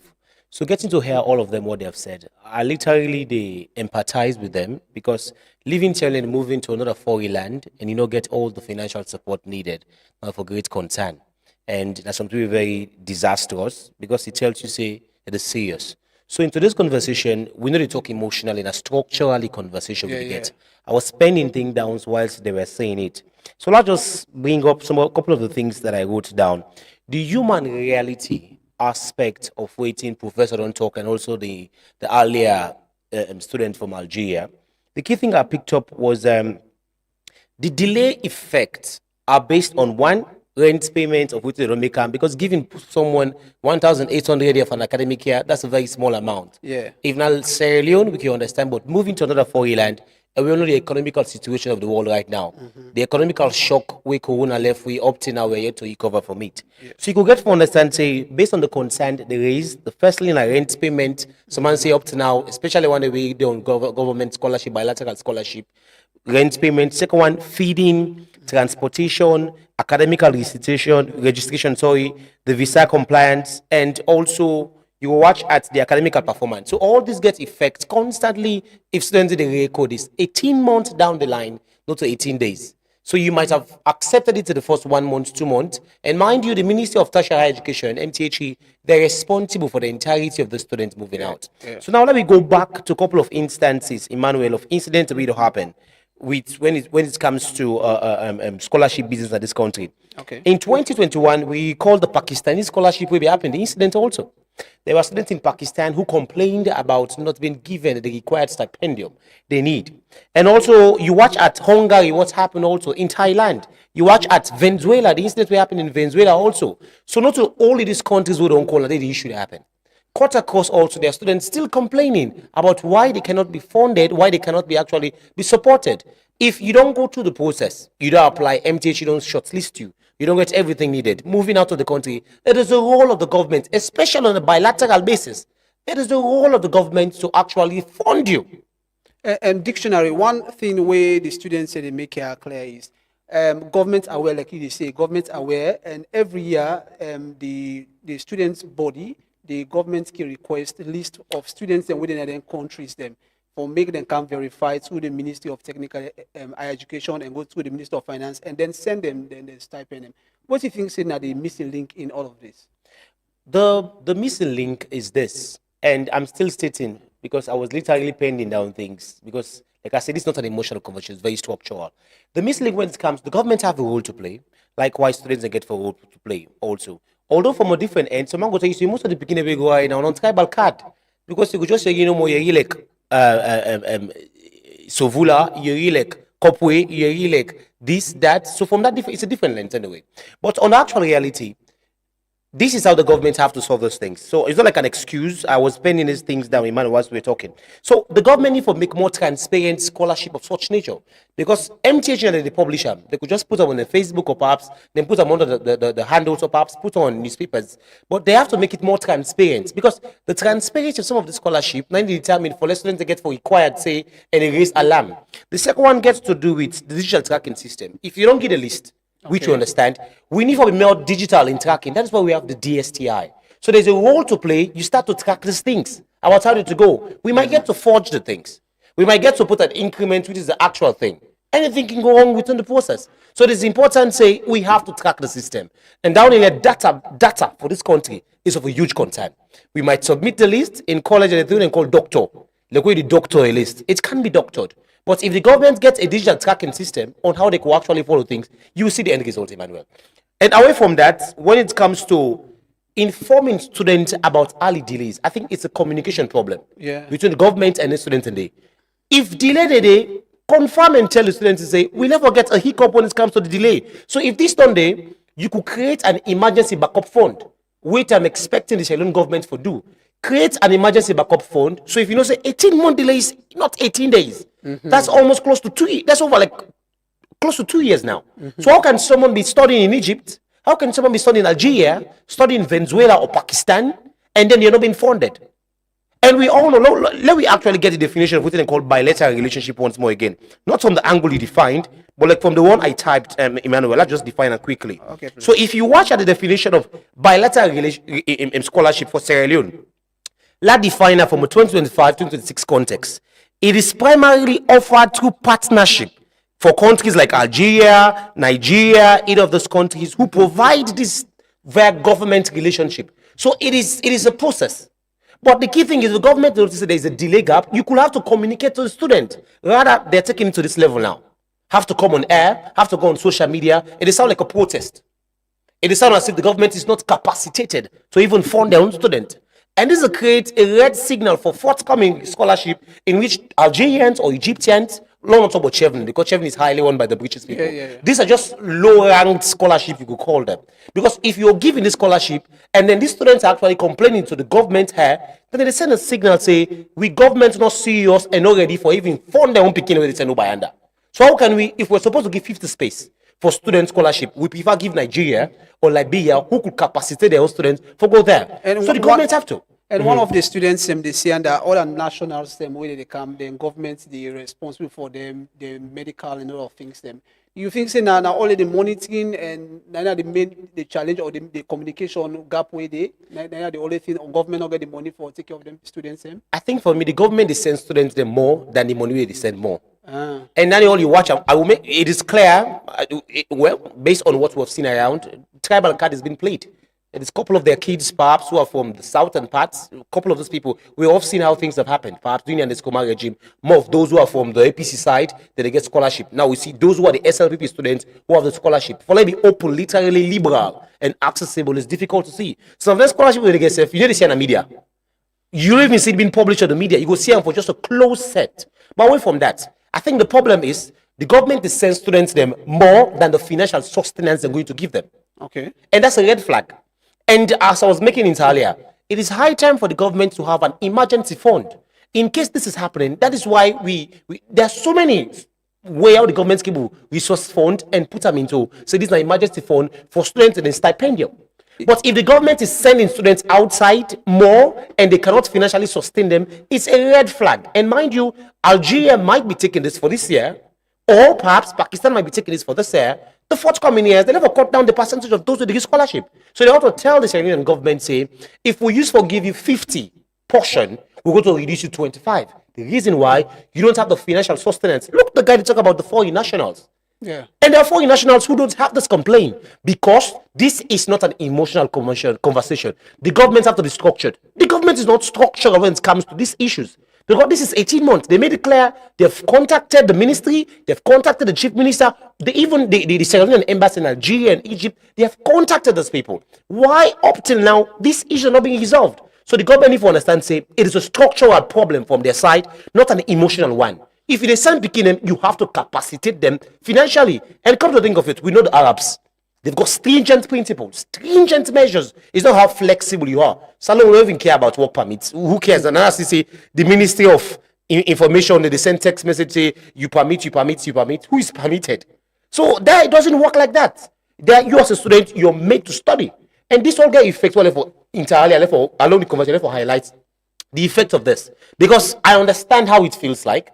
So getting to hear all of them, what they have said, I literally they empathize with them because leaving Sierra Leone and moving to another foreign land and get all the financial support needed for great concern. And that's something very disastrous because it tells you say it is serious. So into this conversation, we need to talk emotionally in a structurally conversation we get. I was penning things down whilst they were saying it. So let's just bring up a couple of the things that I wrote down. The human reality aspect of waiting, Professor don't talk, and also the earlier student from Algeria. The key thing I picked up was the delay effects are based on one, rent payment of which they don't make them, because giving someone 1,800 of an academic year, that's a very small amount.
Yeah.
If now Sierra Leone, we can understand, but moving to another foreign land, and we know the economical situation of the world right now. The economical shock we Corona left, we up to now, we're yet to recover from it. So you could get to understand, say, based on the concern they raised, the firstly in a rent payment, someone say up to now, especially when they on government scholarship, bilateral scholarship, rent payment. Second one, feeding, transportation, academic registration, the visa compliance, and also you watch at the academic performance. So all this gets effect constantly if students they record this 18 months down the line, not to 18 days. So you might have accepted it to the first 1 month, 2 months. And mind you, the Ministry of Tertiary Education, MTHE, they're responsible for the entirety of the students moving out. So now let me go back to a couple of instances, Emmanuel, of incidents that will happen with when it comes to scholarship business in this country.
Okay.
In 2021, we called the Pakistani scholarship will be happening. The incident also. There were students in Pakistan who complained about not being given the required stipendium they need. And also, you watch at Hungary what's happened also in Thailand. You watch at Venezuela, the incident will happen in Venezuela also. So not only these countries who don't call it, the issue that happened. Cut across also, there are students still complaining about why they cannot be funded, why they cannot be actually be supported. If you don't go through the process, you don't apply, MTH, you don't shortlist you, you don't get everything needed, moving out of the country, it is the role of the government, especially on a bilateral basis, it is the role of the government to actually fund you.
And dictionary, one thing where the students say they make it clear is government aware, like you say, government aware, and every year the students' body, the government can request a list of students and within their countries them for make them come verify through the Ministry of Technical Higher Education and go through the Ministry of Finance and then send them, then they stipend them. What do you think is now the missing link in all of this?
The missing link is this, and I'm still stating because I was literally penning down things because, like I said, it's not an emotional conversation, it's very structural. The missing link when it comes, the government have a role to play, likewise students they get for a role to play also. Although from a different end, someone go tell you, most of the beginning we go in on tribal card because you could just say, you know, more you like Sovula, you like Kopwe, you like this, that. So from that, it's a different lens anyway. But on the actual reality, this is how the government have to solve those things. So it's not like an excuse. I was penning these things down, Emmanuel, whilst we were talking. So the government need to make more transparent scholarship of such nature. Because MTH and they publish them. They could just put them on the Facebook or perhaps, then put them under the handles or perhaps put on newspapers. But they have to make it more transparent. Because the transparency of some of the scholarship, not determined for less students they get for required, say, and erase alarm. The second one gets to do with the digital tracking system. If you don't get a list, which you understand, we need to be more digital in tracking. That is why we have the DSTI. So there's a role to play. You start to track these things. Our time to go. We might get to forge the things. We might get to put an increment, which is the actual thing. Anything can go wrong within the process. So it is important, say, we have to track the system. And down in the data for this country is of a huge concern. We might submit the list in college and they call doctor. Like we the doctor a list. It can be doctored. But if the government gets a digital tracking system on how they can actually follow things, you will see the end result, Emmanuel. And away from that, when it comes to informing students about early delays, I think it's a communication problem between the government and the students today. If delay they confirm and tell the students to say, we never get a hiccup when it comes to the delay. So if this Sunday, you could create an emergency backup fund, which I'm expecting the Sierra Leone government to do. Create an emergency backup fund. So if you know, say 18-month delays, not 18 days. That's almost close to 2 years. That's over like close to 2 years now. So how can someone be studying in Egypt? How can someone be studying in Algeria, studying in Venezuela or Pakistan, and then you're not being funded? And we all know, let me actually get the definition of what they call bilateral relationship once more again. Not from the angle you defined, but like from the one I typed, Emmanuel, I'll just define it quickly. Okay, so if you watch at the definition of bilateral scholarship for Sierra Leone, let's define it from a 2025-2026 context. It is primarily offered through partnership for countries like Algeria, Nigeria, either of those countries who provide this via government relationship. So it is a process. But the key thing is the government notices there is a delay gap. You could have to communicate to the student. Rather, they're taking it to this level now. Have to come on air, have to go on social media. It sounds like a protest. It sounds as if the government is not capacitated to even fund their own student. And this will create a red signal for forthcoming scholarship in which Algerians or Egyptians not talk about Chevening, because Chevening is highly owned by the British people.
Yeah.
These are just low-ranked scholarship, you could call them. Because if you're giving this scholarship and then these students are actually complaining to the government here, then they send a signal say, we government not serious and not ready for even fund their own picking with it by under. So how can we, if we're supposed to give 50 space for student scholarship, we prefer give Nigeria or Liberia who could capacitate their own students for go there.
And
so the government have to.
And one of the students, they say that all the nationals, where they come, the government, they responsible for them, the medical and all of things. Them, you think say now only the monitoring and now the challenge or the communication gap where they now the only thing government not get the money for take care of them students. Them.
I think for me the government they send students them more than the money they send more. And now all you watch, I will make it is clear. Well, based on what we've seen around, tribal card has been played. There's a couple of their kids, perhaps, who are from the southern parts. A couple of those people, we've all seen how things have happened. Perhaps during the Skoma regime, more of those who are from the APC side, that they get scholarship. Now we see those who are the SLPP students who have the scholarship. For them to be open, literally liberal and accessible is difficult to see. Some of the scholarship they get, you know, they see in the media. You don't even see it being published on the media. You go see them for just a close set. But away from that, I think the problem is the government is sending students them more than the financial sustenance they're going to give them.
Okay.
And that's a red flag. And as I was making it earlier, it is high time for the government to have an emergency fund in case this is happening. That is why there are so many ways how the government give resource fund and put them into. So this is an emergency fund for students and a stipendium. But if the government is sending students outside more and they cannot financially sustain them, it's a red flag. And mind you, Algeria might be taking this for this year, or perhaps Pakistan might be taking this for this year. The forthcoming years, they never cut down the percentage of those with the scholarship. So they ought to tell the Syrian government, say, if we used to give you 50 portion, we're going to reduce you 25. The reason why you don't have the financial sustenance. Look, the guy they talk about the foreign nationals.
Yeah.
And there are foreign nationals who don't have this complaint because this is not an emotional conversation. The governments have to be structured. The government is not structured when it comes to these issues. Because this is 18 months. They made it clear. They've contacted the ministry. They've contacted the chief minister. The Sierra Leone embassy in Algeria and Egypt. They have contacted those people. Why up till now, this issue is not being resolved? So the government, if you understand, say it is a structural problem from their side, not an emotional one. If they send Pekin, you have to capacitate them financially. And come to think of it, we know the Arabs. They've got stringent principles, stringent measures. It's not how flexible you are. Salon don't even care about work permits. Who cares? And as you say, the Ministry of Information, they send text message, say, you permit. Who is permitted? So that it doesn't work like that. You as a student, you're made to study. And this all get effect for entirely, for along the conversation, for highlights the effect of this. Because I understand how it feels like.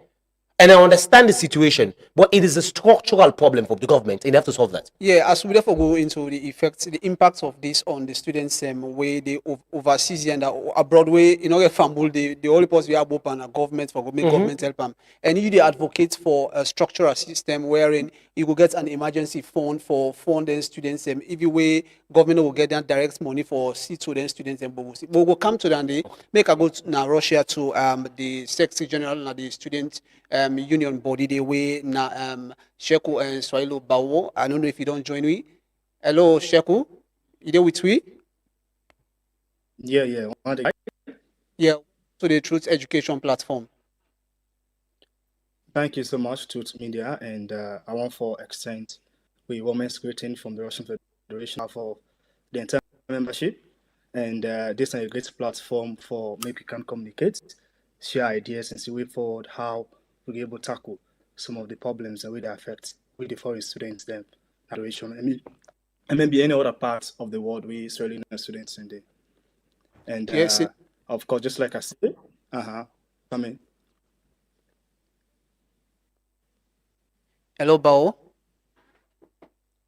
And I understand the situation, but it is a structural problem for the government, and they have to solve that.
Yeah, as we therefore go into the effects, the impacts of this on the students, way they overseas and abroad way, you know, the only person we have open a government for government help them, and you the advocate for a structural system wherein you will get an emergency fund for funding students, if you way government will get that direct money for students, and we will come to that. Make a go to now Russia to the Secretary General and the student union body the way na Sheku and Swahilo Bawo. I don't know if you don't join me. Hello, Sheku. You there with me?
Yeah.
Yeah. To the Truth Education platform.
Thank you so much, Truth Media, and I want to extend a warmest greeting from the Russian Federation for the entire membership. And this is a great platform for maybe we can communicate, share ideas, and see way forward how we'll be able to tackle some of the problems that will affect with the foreign students then and maybe any other parts of the world we Israeli students in there. And
yes,
of course, just like I said, come in.
Hello, Bao.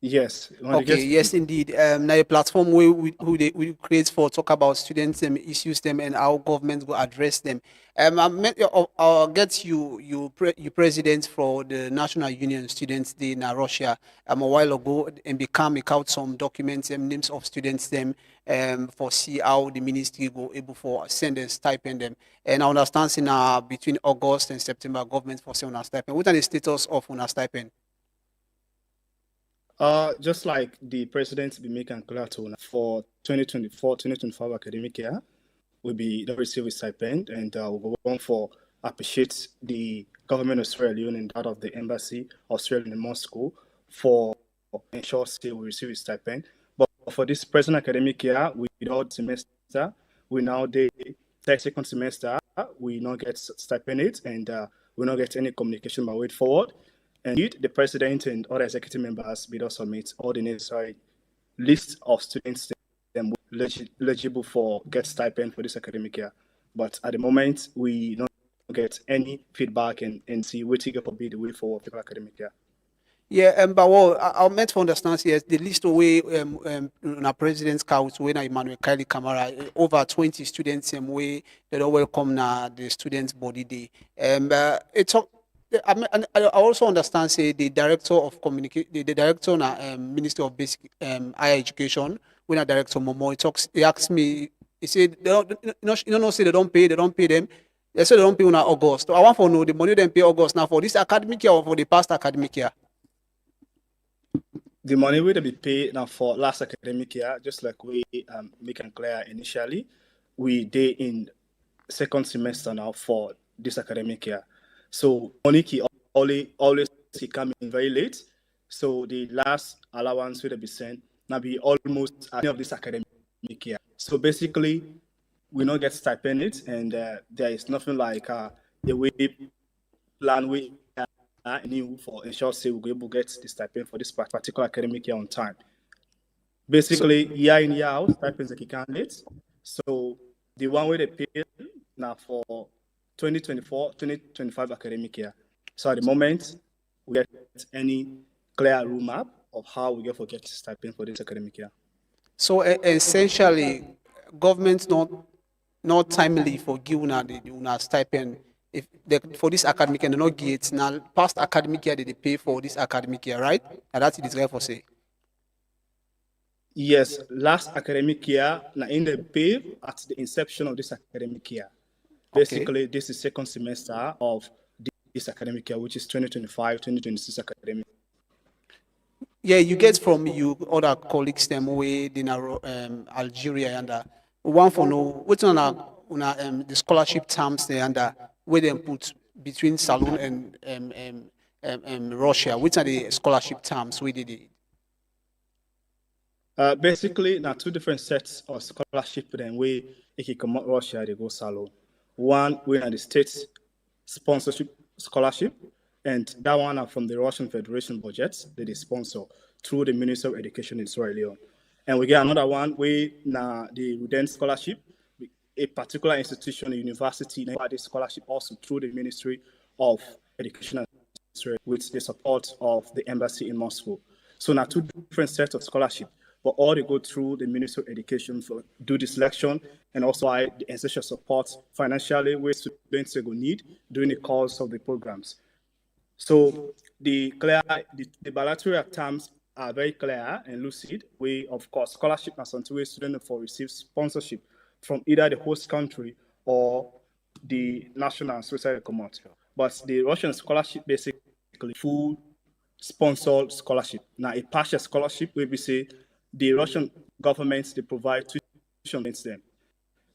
Yes.
Okay. Yes, indeed. Now a platform where we create for talk about students and issues them and how governments will address them. I'll get you president for the National Union Students Day in Russia a while ago and become out some documents and names of students them for see how the ministry go able for send a stipend them. And I understand in between August and September government for send a stipend. What are the status of a stipend?
Just like the president be making clear to for 2024-2025 academic year, will be not receive a stipend and we'll go on for appreciate the government of Sierra Leone and that of the embassy of Sierra Leone in Moscow for ensure say we receive a stipend. But for this present academic year, without semester, we now the second semester, we not get stipend and we not get any communication by way forward. And indeed, the president and other executive members will also submit all the necessary list of students them eligible for get stipend for this academic year. But at the moment, we don't get any feedback and see waiting for be the way forward for the academic year.
Yeah, but what I meant to understand here, the list away on our president's couch when Emmanuel Kylie Camara over 20 students way they don't welcome now the students body day. It's I also understand say the director of communication, the director na Minister of Basic Higher Education, when a director Momo he asked me, he said they don't say they don't pay them. They say they don't pay on August. So I want to know the money they pay August now for this academic year or for the past academic year.
The money will be paid now for last academic year, just like we make it clear initially. We did in second semester now for this academic year. So money always come in very late. So the last allowance will be sent now be almost at the end of this academic year. So basically, we not get stipend and there is nothing like a way plan we new for ensure say we'll be able to get the stipend for this particular academic year on time. Basically, year in, year out, stipends like candidates. So the one way they pay now for 2024-2025 academic year. So at the moment, we get any clear roadmap of how we get stipend for this academic year.
So essentially, government not timely for giving the stipend if they, for this academic year, they not get now past academic year they pay for this academic year, right? And that's it is right for say.
Yes, last academic year, now in the pay at the inception of this academic year. Basically, this is second semester of this academic year, which is 2025-2026 academic.
Yeah, you get from you other colleagues them way in Algeria and one for no what's on the scholarship terms there and where they put between Salon and Russia. Which are the scholarship terms we did it?
Basically, now two different sets of scholarship then way if you come out Russia, they go Salon. One we are the state sponsorship scholarship, and that one are from the Russian Federation budget that they sponsor through the Ministry of Education in Sierra Leone. And we get another one we now the Ruden scholarship, a particular institution, a university, and the scholarship also through the Ministry of Education with the support of the embassy in Moscow. So now two different sets of scholarship, but all they go through the Ministry of Education for do the selection and also the essential support financially where students will need during the course of the programs. So the bilateral terms are very clear and lucid. We, of course, scholarship and something where students for receive sponsorship from either the host country or the national suicide command. But the Russian scholarship basically full sponsored scholarship. Now a partial scholarship where we say the Russian government they provide tuition against them.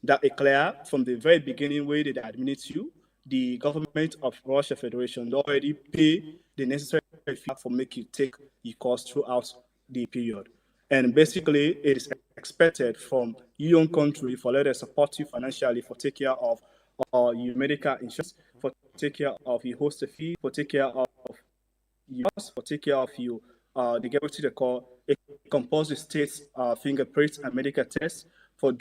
That is clear from the very beginning where they admit you. The government of Russia Federation already pay the necessary fee for make you take your course throughout the period. And basically, it is expected from your own country for let us support you financially for take care of your medical insurance, for take care of your host fee, for take care of yours, for take care of you. They get what they call a composite state fingerprint and medical test for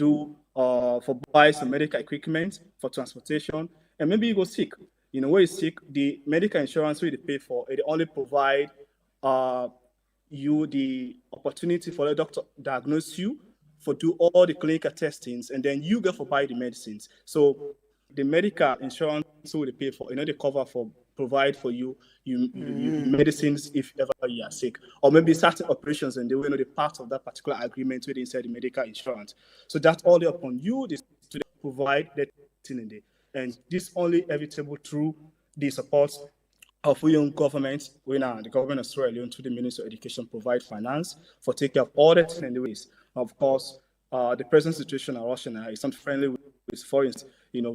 buy some medical equipment for transportation, and maybe you go sick. You know, when you're sick, the medical insurance we pay for it only provide you the opportunity for the doctor diagnose you, for do all the clinical testings, and then you go for buy the medicines. So the medical insurance will pay for, you know, they cover for provide for you medicines if ever you are sick, or maybe certain operations and they will know the part of that particular agreement with inside the medical insurance. So that's all upon you, the student provide that thing in there. And this only evitable through the support of our own government, when the government of Sierra Leone, through the Ministry of Education, provide finance for taking care of all that in the ways. Of course, the present situation in Russia now is not friendly with foreigners.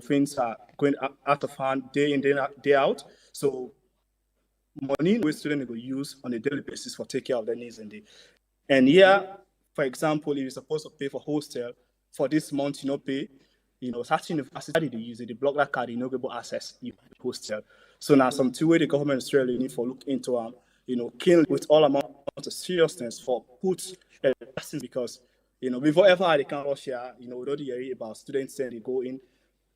things are going out of hand day in, day out. So money we students will use on a daily basis for take care of their needs in the. And here, for example, if you're supposed to pay for hostel for this month, pay, such university they use it, they block that card, able access hostel. So now some two way the government Australia need for look into kill with all amount of seriousness for put lessons because before ever they can Russia, we already hear about students saying they go in,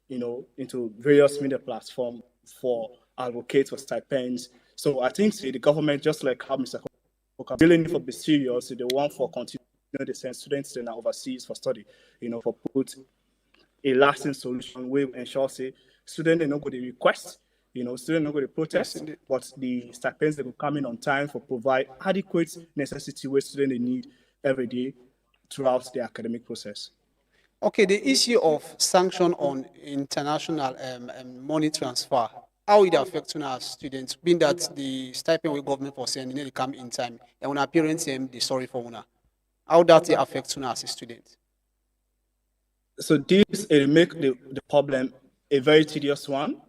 into various media platforms for advocates for stipends. So I think the government, just like how Mr. Dealing for be serious, they want for continue to send students to overseas for study, for put a lasting solution where we ensure say students they not go to request, students not go to protest,
Yes,
but the stipends they will come in on time for provide adequate necessity where students they need every day throughout the academic process.
Okay, the issue of sanction on international money transfer, how it affects our students, being that the stipend we government for sending they come in time, and when our parents they sorry for una, how that it affects us as students.
So this will make the problem a very tedious one,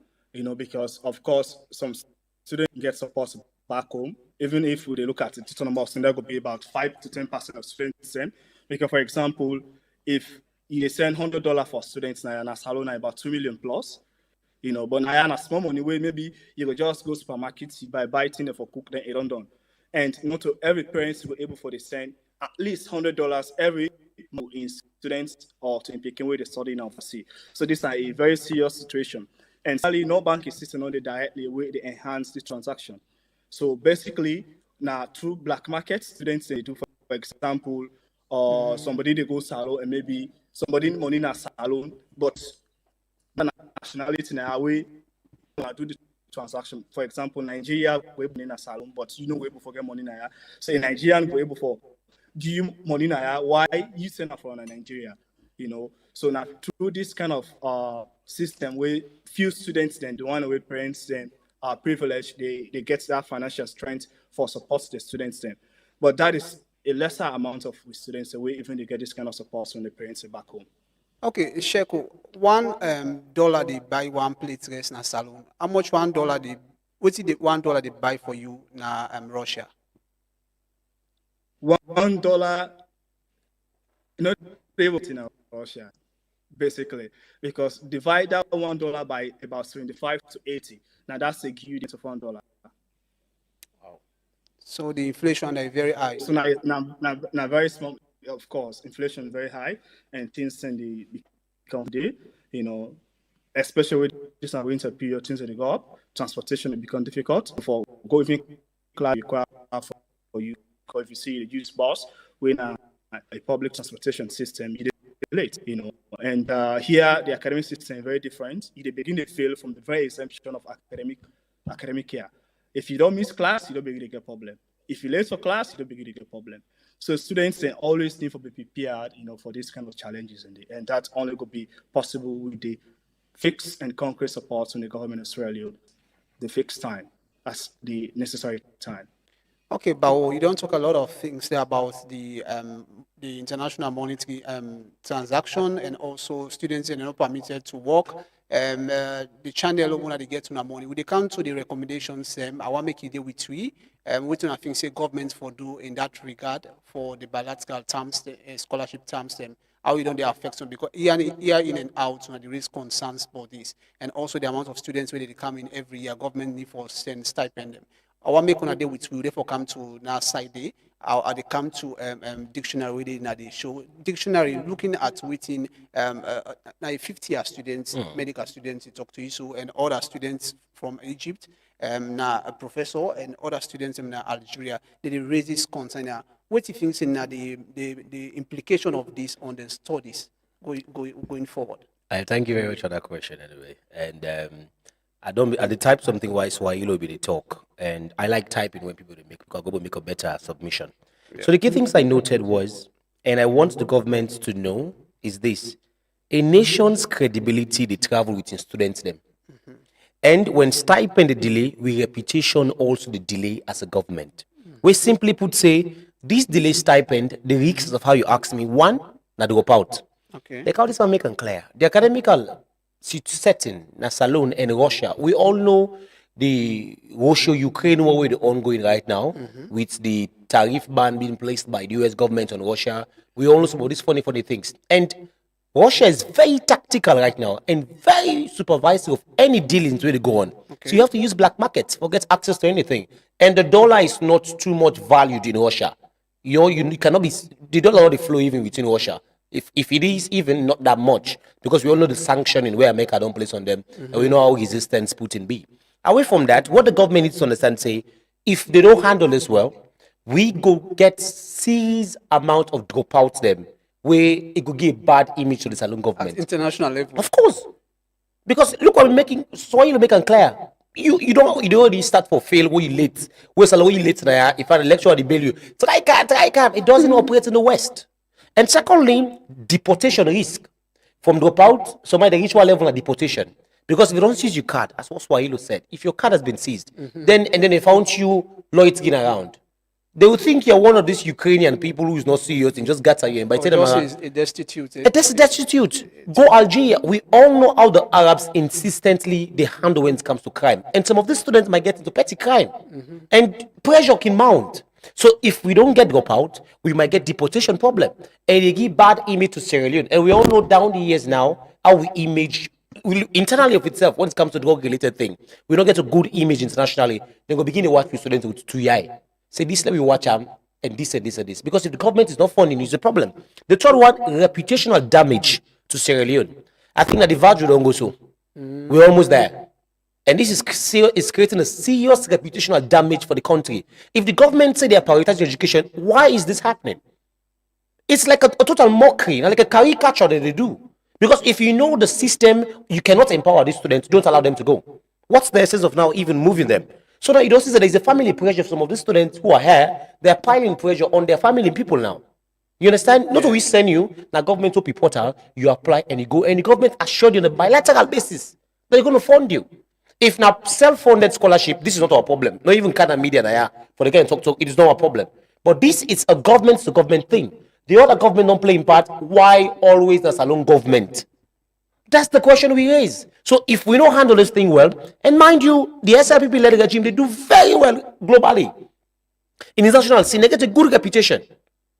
because of course some students get support back home, even if they look at the total number of students, that could be about 5 to 10% of students. Because for example, if you send $100 for students now and a salon about 2 million plus, but now a small money way maybe you will just go supermarkets, you buy things for cook then it done. And to every parent will able for the send at least $100 every month in students or to implicate where they study now for see. So this is a very serious situation. And sadly, no bank is sitting on the directly where they enhance the transaction. So basically, now through black market, students they do for example, or somebody they go salon and maybe somebody money in a salon, but the nationality now we do the transaction. For example, Nigeria we in a salon, but we able forget money now. So in Nigerian we able for give you money now. Why you send it from Nigeria? So now through this kind of system where few students then the one where parents then are privileged, they get that financial strength for support the students then. But that is a lesser amount of students away even they get this kind of support when the parents are back home.
Okay, Sheko, $1 they buy one plate rice na salon. How much $1 they what's the $1 they buy for you na Russia?
$1 not able in Russia, basically, because divide that $1 by about 75 to 80. Now that's a unit of $1.
Wow. So the inflation is very high.
So now very small. Of course, inflation is very high, and things in the become day, especially with this winter period, things that go up. Transportation will become difficult for going class require for you. Because if you see the use bus, when a public transportation system, it late, And here the academic system is very different. It begin to fail from the very exemption of academic care. If you don't miss class, you don't begin to get problem. If you late for class, you don't begin to get problem. So students they always need to be prepared, for these kind of challenges, and that only could be possible with the fixed and concrete support from the government of Sierra Leone, the fixed time as the necessary time.
Okay, but you don't talk a lot of things there about the international monetary transaction and also students are not permitted to work. The channel when they get to the money, when they come to the recommendations, I want to make it with we. What I think say government for do in that regard for the bilateral terms, scholarship terms, how you don't they affect them because year in and out, there is concerns about this, and also the amount of students when they come in every year, government need for send stipend them. I want to make on day with you, therefore come to now side day. They come to dictionary within the show. Dictionary looking at within now 50 students, medical students, talk to you, and other students from Egypt, now a professor and other students in Algeria. They raise this concern. What do you think in the implication of this on the studies going forward?
Thank you very much for that question anyway. And I type something why Swahili be the talk, and I like typing when people make a better submission. Yeah. So the key things I noted was, and I want the government to know, is this: a nation's credibility they travel within students them, and when stipend the delay, we reputation also the delay as a government. We simply put say this delay stipend the risks of how you ask me one, not drop out.
Okay.
Like how this one make it clear. The academical
setting, na Salon and Russia. We all know the Russia-Ukraine war is ongoing right now, with the tariff ban being placed by the US government on Russia. We all know some of these funny things. And Russia is very tactical right now and very supervisory of any dealings where they go on. Okay. So you have to use black markets for get access to anything. And the dollar is not too much valued in Russia. You cannot be, the dollar already flow even between Russia. If it is even not that much, because we all know the sanctioning where America don't place on them, and we know how resistant Putin be. Away from that, what the government needs to understand, say, if they don't handle this well, we go get serious amount of dropouts them, where it could give bad image to the Salon government.
At international level.
Of course. Because look what we're making, so you make it clear. You don't already start for fail where you late. Where Salon you late there, if an lecturer they bail you. Try card. It doesn't operate in the West. And secondly, deportation risk. From dropout, somebody reach one level of deportation. Because if you don't seize your card, as what Swahili said, if your card has been seized, then they found you loitering around, they will think you're one of these Ukrainian people who is not serious and just got you and by them
a destitute.
That's a destitute. Go Algeria. We all know how the Arabs insistently they handle when it comes to crime. And some of these students might get into petty crime. And pressure can mount. So if we don't get dropout, we might get deportation problem. And they give bad image to Sierra Leone. And we all know down the years now how we image internally of itself when it comes to drug-related thing. We don't get a good image internationally. Then we begin to work with students with 2 eye. Say this, let me watch them, and this and this and this. Because if the government is not funding, it's a problem. The third one, reputational damage to Sierra Leone. I think that the value don't go so. We're almost there. And this is creating a serious reputational damage for the country. If the government say they are prioritizing education, why is this happening? It's like a total mockery, like a caricature that they do. Because if you know the system, you cannot empower these students, don't allow them to go. What's the essence of now even moving them? So that you don't see that there's a family pressure of some of these students who are here, they're piling pressure on their family and people now. You understand? Not we send you, now government OP portal, you apply and you go, and the government assured you on a bilateral basis that they're going to fund you. If now self-funded scholarship, this is not our problem. Not even kind of media now, for the guy talk, it is not our problem. But this is a government-to-government thing. The other government don't play in part. Why always the Salon government? That's the question we raise. So if we don't handle this thing well, and mind you, the SRPP-led regime, they do very well globally. In international scene, they get a good reputation.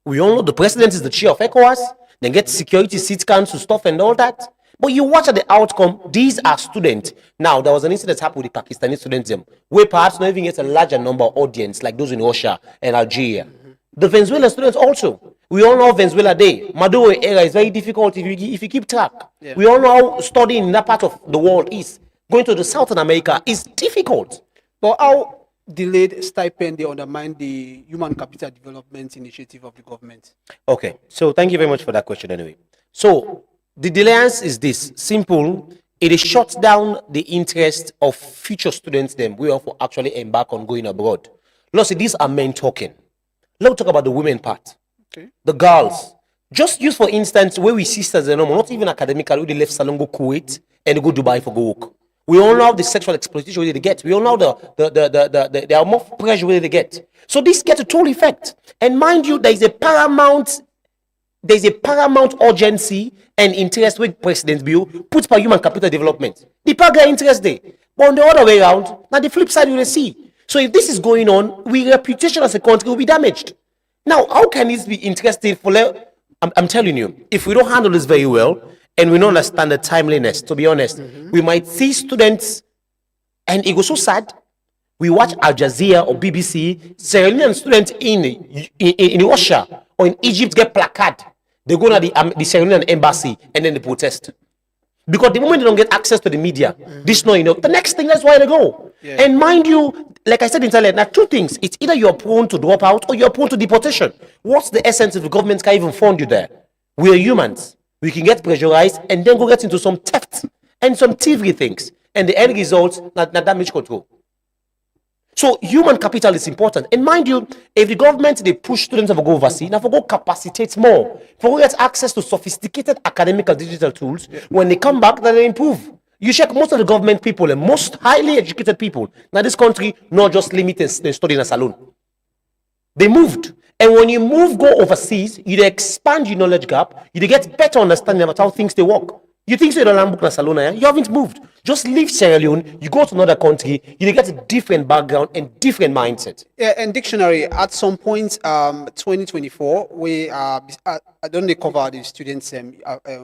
We all know the president is the chair of ECOWAS. They get security seat council stuff and all that. But you watch at the outcome, these are students. Now, there was an incident that happened with the Pakistani students, where perhaps not even get a larger number of audience, like those in Russia and Algeria. The Venezuelan students also. We all know Venezuela Day. Maduro era is very difficult if you keep track. Yeah. We all know how studying in that part of the world is. Going to the Southern America is difficult.
But how delayed stipend they undermine the human capital development initiative of the government?
Okay, so thank you very much for that question anyway. So the delayance is this simple. It shuts down the interest of future students them we will actually embark on going abroad. Let's see, these are men talking. Let's talk about the women part. Okay. The girls. Just use for instance where we sisters and not even academically, they left Salon go Kuwait and go Dubai for go work. We all know the sexual exploitation where they get. We all know there are more pressure where they get. So this gets a total effect. And mind you, there is a paramount urgency and interest with President Bill put for human capital development. The partner interest there. But on the other way around, now the flip side you will see. So if this is going on, we reputation as a country will be damaged. Now, how can this be interesting for? I'm telling you, if we don't handle this very well and we don't understand the timeliness, to be honest, we might see students, and it goes so sad. We watch Al Jazeera or BBC, Sierra Leonean students in Russia or in Egypt get placard. They go to the Sierra Leonean embassy and then they protest. Because the moment they don't get access to the media, this no, the next thing, that's why they go. Yeah. And mind you, like I said in Thailand, there are two things. It's either you're prone to drop out or you're prone to deportation. What's the essence if the government can't even fund you there? We are humans. We can get pressurized and then go get into some theft and some thievery things. And the end result, not damage control. So human capital is important. And mind you, if the government, they push students to go overseas, now for go capacitate more, for get access to sophisticated academic and digital tools, when they come back, then they improve. You check most of the government people and most highly educated people. Now this country, not just limited to studying in a salon. They moved. And when you move, go overseas, you expand your knowledge gap, you get better understanding about how things they work. You think so you don't learn book in Salona? Yeah? You haven't moved. Just leave Sierra Leone, you go to another country, you get a different background and different mindset.
Yeah, and dictionary at some point, 2024, we I don't they cover the students'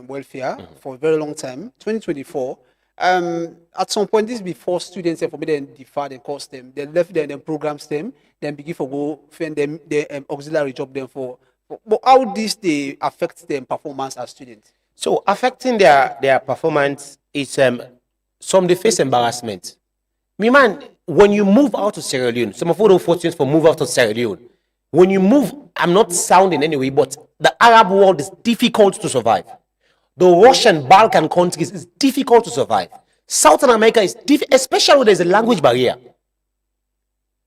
welfare for a very long time. 2024, at some point, this before students for me then defer and cost them, they left them, then programs them, then begin for go find them the auxiliary job them but how this they affect them performance as students?
So affecting their performance is some they face embarrassment. Me man, when you move out of Sierra Leone, some of all those fortunes for move out of Sierra Leone. When you move, I'm not sounding anyway, but the Arab world is difficult to survive. The Russian Balkan countries is difficult to survive. Southern America is especially when there's a language barrier.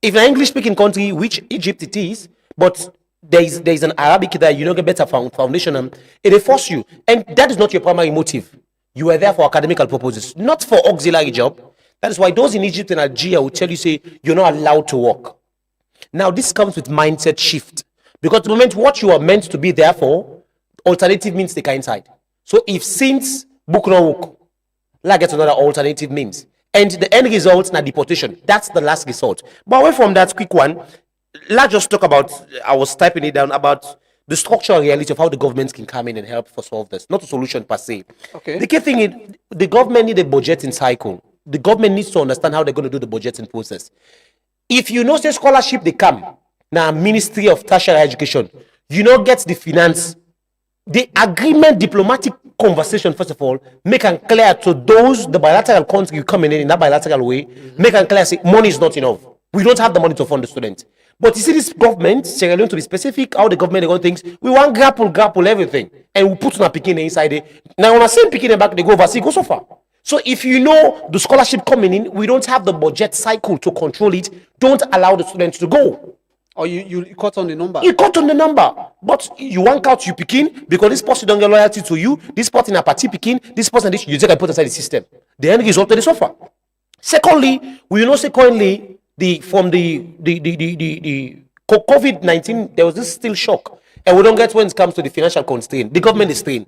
If an English-speaking country, which Egypt it is, but there's an Arabic there, you don't get better foundation, it will force you. And that is not your primary motive. You are there for academical purposes, not for auxiliary job. That is why those in Egypt and Algeria will tell you, say, you're not allowed to work. Now, this comes with mindset shift. Because the moment what you are meant to be there for, alternative means take inside. So if since book no work, like get another alternative means. And the end result na deportation. That's the last result. But away from that quick one, let's just talk about, I was typing it down, about the structural reality of how the government can come in and help for solve this. Not a solution per se.
Okay.
The key thing is the government need a budgeting cycle. The government needs to understand how they're going to do the budgeting process. If you know say scholarship they come, now Ministry of Tertiary Education, you know get the finance, the agreement diplomatic conversation first of all, make it clear to those the bilateral country you coming in that bilateral way, make it clear say money is not enough. We don't have the money to fund the student. But you see this government, Sierra Leone to be specific, how the government they things, we want grapple everything, and we put on a picking inside it. Now when I say picking back, they go overseas, go so far. So if you know the scholarship coming in, we don't have the budget cycle to control it. Don't allow the students to go.
Or you cut on the number.
You cut on the number, but you want out you picking because this person don't get loyalty to you. This person a party picking. This person this you take and put aside the system. The end result they suffer. Secondly, we know secondly the COVID-19 there was this still shock, and we don't get when it comes to the financial constraint. The government is strained.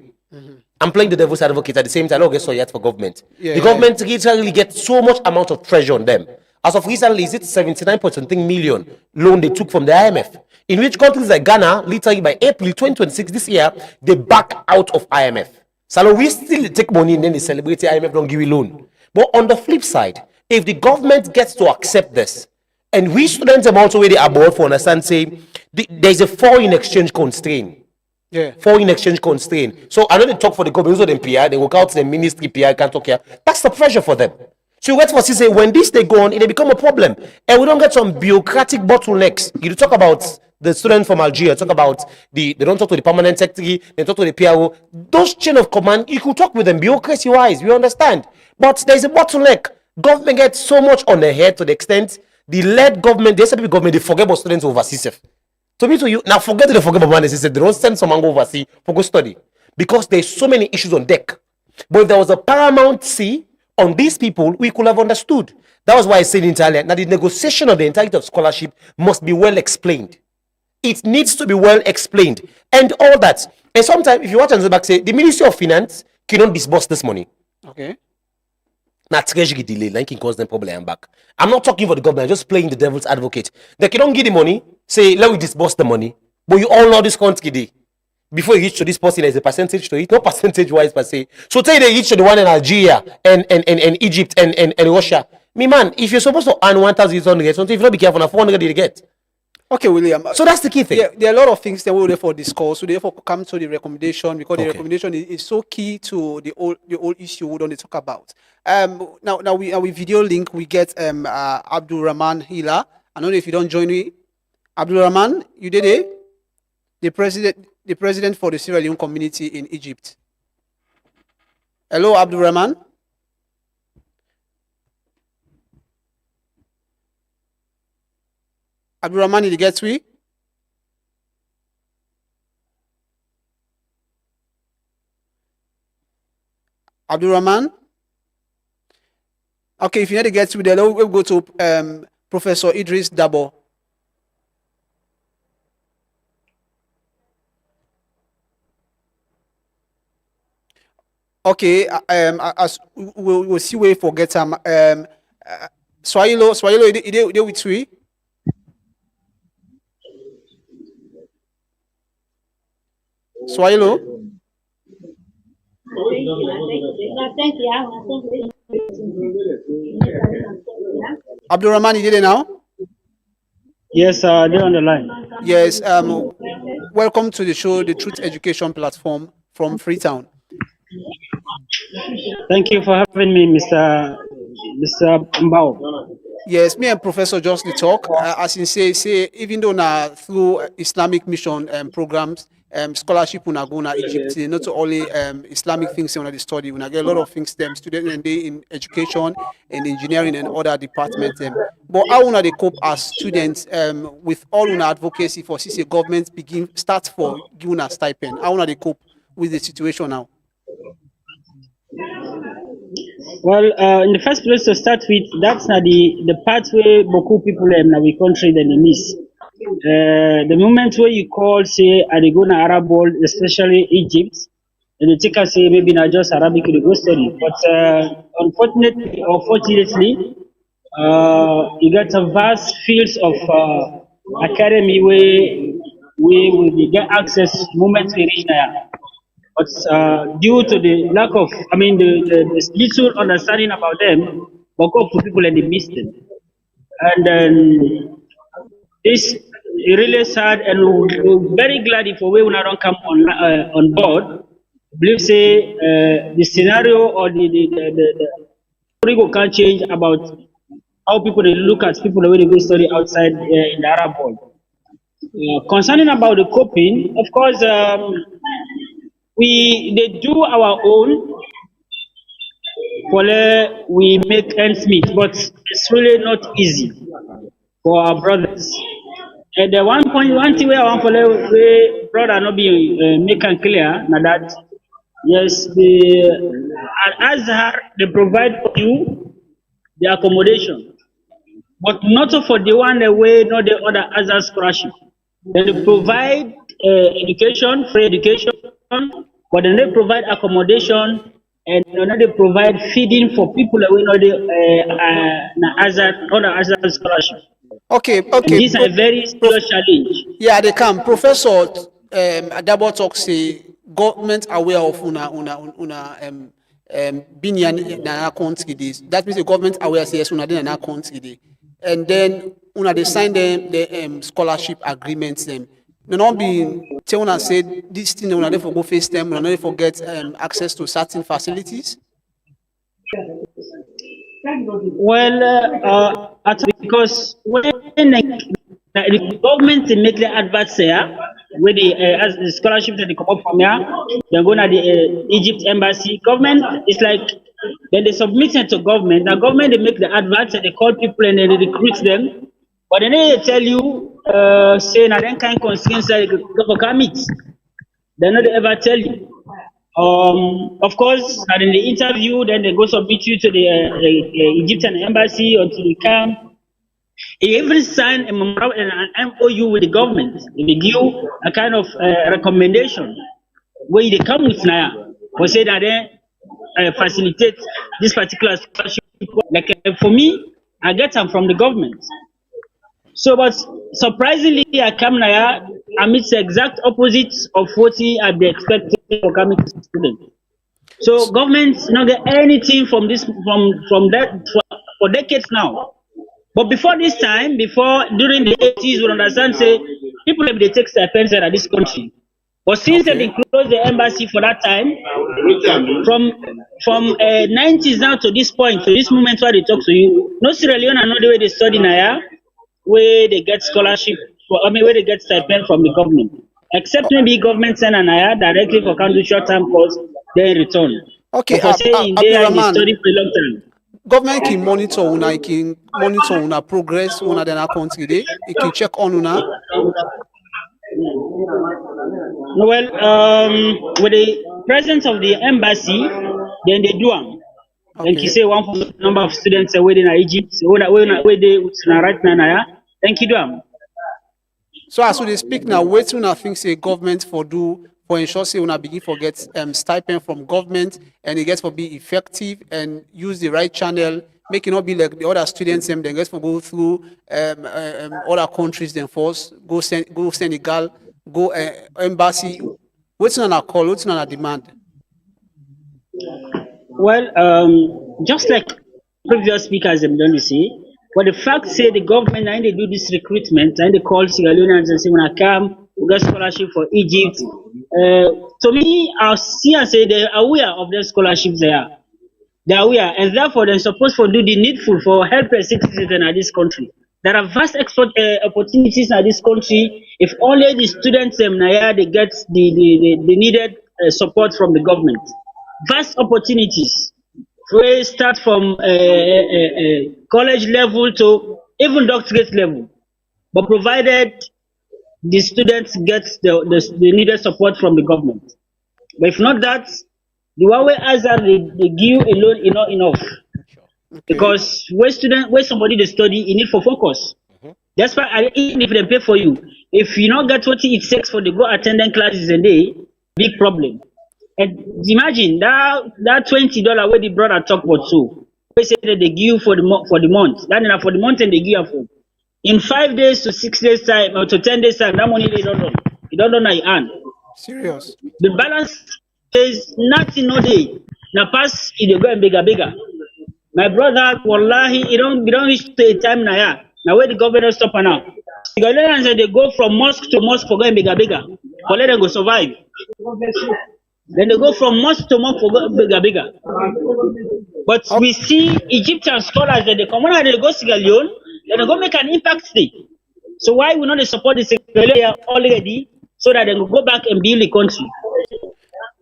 I'm playing the devil's advocate at the same time. I don't get so yet for government. The government literally gets so much amount of pressure on them. As of recently, is it 79.something million loan they took from the IMF? In which countries like Ghana, literally by April 2026 this year, they back out of IMF. So we still take money and then they celebrate the IMF don't give you loan. But on the flip side, if the government gets to accept this, and we students are also really aboard for understand, say, there's a foreign exchange constraint.
Yeah.
Foreign exchange constraint. So I know they talk for the government, also the PR, they work out to the ministry, PR can't talk here. That's the pressure for them. So you wait for say when this they go on, it become a problem, and we don't get some bureaucratic bottlenecks. You talk about the student from Algeria, talk about they don't talk to the permanent secretary, they talk to the PRO. Those chain of command, you could talk with them bureaucracy wise. We understand, but there's a bottleneck. Government gets so much on their head to the extent the led government, the SPP government, they forget about students overseas. To me, to you now, forget the forget about money. They don't send someone overseas for go study because there's so many issues on deck. But if there was a paramount C on these people, we could have understood. That was why I said in Italian that the negotiation of the entirety of scholarship must be well explained. It needs to be well explained and all that. And sometimes, if you watch and go back, say the Ministry of Finance cannot disburse this money.
Okay.
Now treasury delay, like can cause them problem back. I'm not talking for the government, I'm just playing the devil's advocate. They cannot give the money, say let me disburse the money, but you all know this country day. Before you reach to this person, there's a percentage to it, not percentage wise per se. So tell you they reach to the one in Algeria and Egypt and Russia. Me man, if you're supposed to earn 1,800, something if you don't be careful, now 400 you get.
Okay, William.
So that's the key thing.
Yeah, there are a lot of things that we will therefore discuss. So therefore come to the recommendation because the recommendation is so key to the whole issue we don't talk about. Now we video link we get Abdul Rahman Hila. I don't know if you don't join me. Abdul Rahman, you did it? The president for the Sierra Leone community in Egypt. Hello, Abdul Rahman. Abdul Rahman, did you get me? Abdul Rahman? Okay, if you need to get me there, we'll go to Professor Idris Dabo. Okay, as we'll see where forget Swahilo, ide with we. Swahilo. Abdurrahman, you did it now?
Yes, they're on the line.
Yes, welcome to the show, the Truth Education Platform from Freetown.
Thank you for having me, Mr. Mbowa.
Yes, me and Professor just the talk. As in say, even though now through Islamic mission programs, scholarship una go na Egypt, not only Islamic things on the study, we get a lot of things them students and they in education and engineering and other departments. But how una they cope as students with all una advocacy for CC government start for giving a stipend? How una they cope with the situation now?
Well, in the first place to start with, that's not the part where beaucoup people in our country then they miss. The moment where you call, say, are they going to Arab world, especially Egypt, and they take us say maybe not just Arabic they go study. But unfortunately or fortunately, you got a vast fields of academy where we get access moment we reach there. But due to the lack of, the little understanding about them, but for people and they miss them. And then this is really sad, and we're very glad if we will not come on board. I believe say the scenario or the story can change about how people they look at people when they go study outside in the Arab world. Concerning about the coping, of course. They do our own we make ends meet, but it's really not easy for our brothers. And the one thing where I want for brother not be make and clear now that yes, the Al Azhar they provide for you the accommodation, but not for the one way not the other Azhar scholarship. Then they provide education, free education, but then they provide accommodation and then they provide feeding for people who know the other scholarship.
Okay.
These are very serious challenge.
Yeah, they can. Professor Adabo talk say government aware of una binyan na account this. That means the government aware say yes una dey na account this. And then una they sign the scholarship agreements them. No not be tell una say this thing una dey for go face them, una dey forget access to certain facilities.
Well, because when the government make the adverts here, where as the scholarship that they come up from here, they're going to the Egypt embassy. Government is like then they submit it to government. The government they make the adverts and they call people and they recruit them, but then they tell you say na then kind constraints that they can meet. They not ever tell you. Of course, and in the interview, then they go submit you to the Egyptian embassy or to the camp. He even signed a memorandum, an MOU with the government. They give you a kind of recommendation where they come with now, or say that they facilitate this particular scholarship. Like for me, I get them from the government. So, but surprisingly, I come now amidst the exact opposite of what I'd be expecting for coming to students. So, governments not get anything from this from that for decades now. But before this time, during the 80s, we understand say people they take stipends out of this country. But since they closed the embassy for that time, from 90s now to this point, to this moment where they talk to you, no Sierra Leone and not the way they study now, where they get scholarship, where they get stipend from the government. Except maybe government send an IR directly for can do short-term course, then return.
Okay,
for saying they are study for a long time.
Government can monitor una progress una then account today. It can check on una.
Well, with the presence of the embassy, then they do them. Thank you say one for the number of students waiting in Egypt, where they right now. Thank you, Dam.
So as we speak now, waiting I think say government for do for ensure say una begin for get stipend from government and it gets for be effective and use the right channel, make it not be like the other students them then gets for go through other countries then first go Senegal, go embassy. What's on a call? What's on a demand?
Well, just like previous speakers have done, you see, but the fact say the government and they do this recruitment and they call Sierra Leoneans and say when I come, we get scholarship for Egypt. To me, I see and say they are aware of the scholarships there. They are aware, and therefore they're supposed to do the needful for helpless citizens in this country. There are vast export opportunities in this country if only the students they get the needed support from the government. Vast opportunities. We start from college level to even doctorate level, but provided the students get the needed support from the government. But if not that, the one way answer they give alone is not enough. Okay. Because when somebody they study, you need for focus. That's why even if they pay for you, if you not get what it takes for the go attending classes a day, big problem. And imagine that $20 where the brother talk about so. They say that they give for the month. That enough for the month and they give for. In 5 days to 6 days time or to 10 days time, that money they don't know. You don't know now you earn.
Serious.
The balance is nothing no day. Now pass it go and bigger. My brother, wallahi, you don't reach to a time now. Now where the government stop now. The Ghanaians they go from mosque to mosque for going bigger. For let them go survive. Then they go from mosque to mosque for going bigger. But we see Egyptian scholars that they come on and they go Sierra Leone, then they go make an impact there. So why we not support the Sierra Leone already so that they will go back and build the country?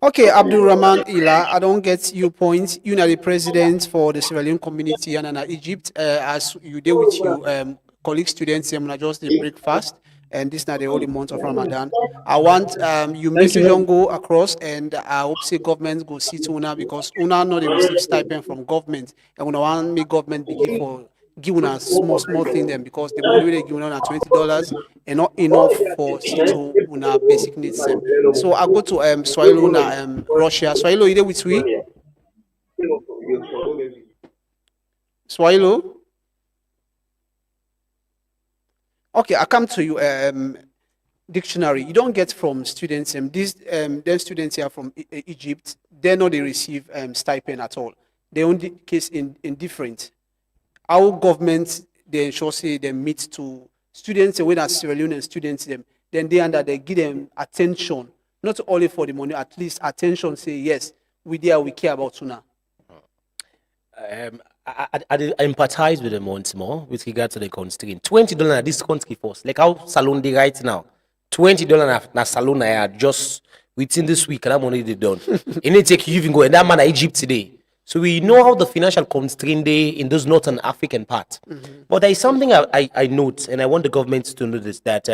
Okay, Abdul Rahman Ila, I don't get your point. You are the president for the Sierra Leone community and Egypt. As you deal with your colleague students, I'm gonna just the breakfast, and this is not the holy month of Ramadan. I want you message on go across, and I hope say government go see to una because una know they receive stipend from government, and una want make government begin for giving us small thing them because the money they give us $20 and not enough for see to una basic needs them. So I go to Swahilo na Russia. Swahilo, you there with we? Swahilo? Okay, I come to you. Dictionary. You don't get from students. These then students here from Egypt. They know they receive stipend at all. They only case in different. Our government they ensure say they meet to students when as Sierra Leonean students them. Then they give them attention, not only for the money, at least attention. Say yes, we care about Tuna.
I empathize with them once more with regard to the constraint. $20 at this country force, like how salon they right now. $20 na salon I just within this week, and that money they done. And it take you even go and that man at Egypt today. So we know how the financial constraint they in those northern African part. But there is something I note, and I want the government to notice that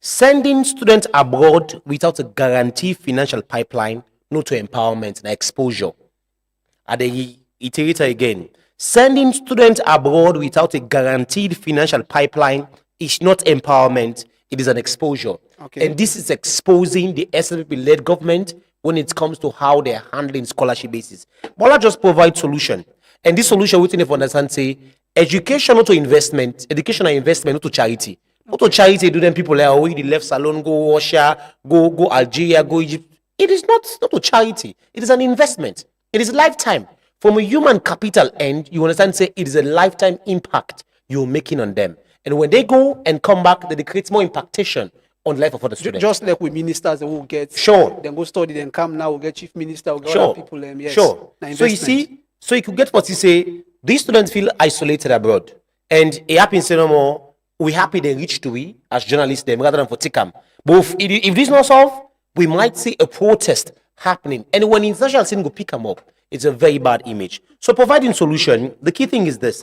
sending students abroad without a guaranteed financial pipeline, not to empowerment and exposure. At the iterator again. Sending students abroad without a guaranteed financial pipeline is not empowerment, it is an exposure. Okay. And this is exposing the SLP-led government when it comes to how they're handling scholarship basis. But I just provide solution. And this solution, we need to understand, say, education not to investment, education and investment not to charity. Not to charity, do them people like, oh, the left salon, go Russia, go Algeria, go Egypt. It is not to charity. It is an investment. It is a lifetime. From a human capital end, you understand, say, it is a lifetime impact you're making on them. And when they go and come back, they create more impactation on the life of other students.
Just like with ministers who get then go study, then come now, we'll get chief minister, we'll get other people. Yes.
Sure. So you see, so you could get what you say, these students feel isolated abroad. And it happens no more, we happy they reach to we as journalists them rather than for TICAM. But if this not solved, we might see a protest happening. And when international scene go pick them up, it's a very bad image. So providing solution, the key thing is this,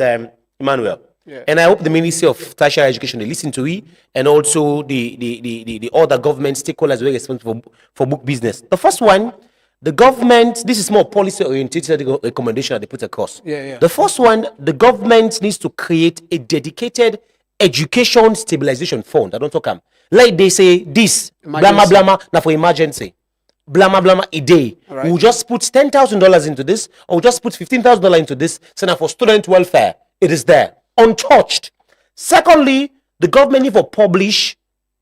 Emmanuel. Yeah. And I hope the Ministry of Tertiary Education they listen to it, and also the other government stakeholders were responsible for book business. The first one, the government, this is more policy oriented recommendation that they put across. The first one, the government needs to create a dedicated education stabilization fund. I don't talk like they say this, blama, now for emergency.
blama blama a day.
Right.
We'll just put $10,000 into this, or we'll just put $15,000 into this. So now for student welfare, it is there, untouched. Secondly, the government need to publish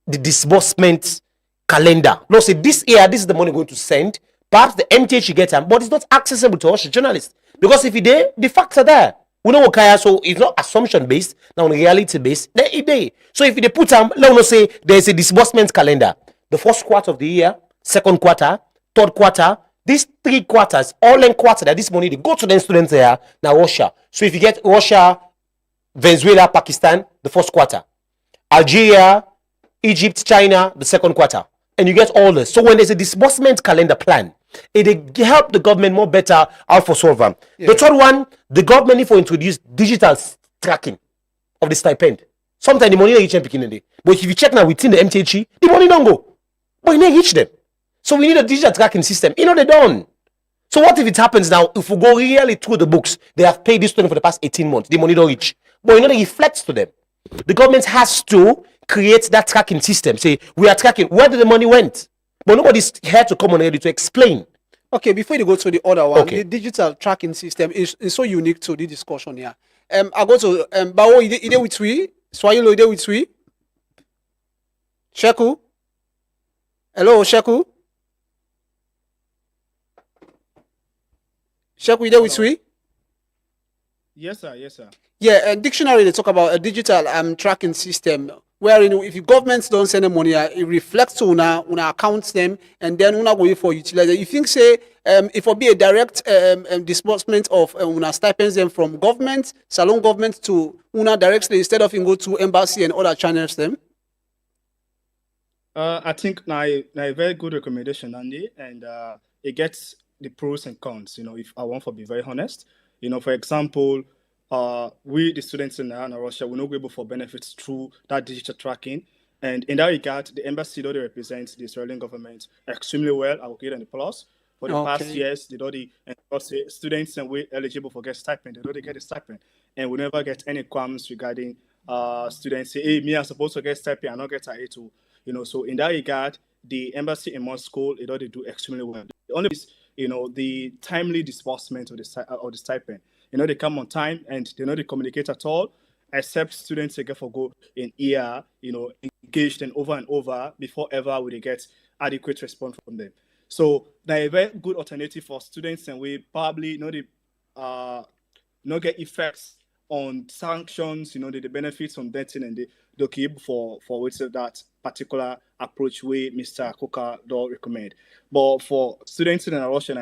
the disbursement calendar. No, say this year, this is the money going to send. Perhaps the MTH gets them, but it's not accessible to us journalists. Because if it is, the facts are there. We know what so it's not assumption based, now reality based. Then it day. So if they put them, let us say there's a disbursement calendar. The first quarter of the year, second quarter, third quarter, these 3 quarters, all in quarter that this money they go to the students there, now Russia. So if you get Russia, Venezuela, Pakistan, the first quarter, Algeria, Egypt, China, the second quarter, and you get all this. So when there's a disbursement calendar plan, it help the government more better how for solve them.
Yeah.
The third one, the government need to introduce digital tracking of the stipend. Sometimes the money don't reach them beginning, but if you check now within the MTH, the money don't go, but it don't reach them. So we need a digital tracking system. You know they don't. So what if it happens now? If we go really through the books, they have paid this student for the past 18 months. The money don't reach, but you know they reflects to them. The government has to create that tracking system. Say we are tracking where did the money went, but nobody's here to come on ready to explain.
Okay, before you go to the other one,
Okay.
the digital tracking system is so unique to the discussion here. I go to Bawo, you there with we? Swahili, you there with we? Sheku? Hello, Sheku? Sheku, you there with we?
Yes, sir. Yes, sir.
Yeah, dictionary they talk about a digital tracking system where if the governments don't send them money, it reflects to una accounts them and then una go for utilize. You think say if it be a direct disbursement of una stipends them from government, salon government to una directly instead of go to embassy and other channels them?
I think now a very good recommendation, Andy, and it gets the pros and cons. You know, if I want to be very honest, you know, for example, we the students in Russia will not be able for benefits through that digital tracking, and in that regard, the embassy though they represent the Israeli government extremely well. I will give them the plus. For the past years, they do the students and we eligible for get stipend. They don't get a stipend, and we never get any qualms regarding students say, "Hey, me I'm supposed to get stipend, I not get a A2." You know, so in that regard, the embassy in Moscow, they do extremely well. The only is, you know, the timely disbursement of the stipend. You know, they come on time and they know they communicate at all, except students they get for go in ear, you know, engaged and over before ever will they get adequate response from them. So they're a very good alternative for students, and we probably know they not get effects on sanctions, you know, the benefits on betting and the keep for which that particular approach way Mr. Coca do recommend. But for students in Russia,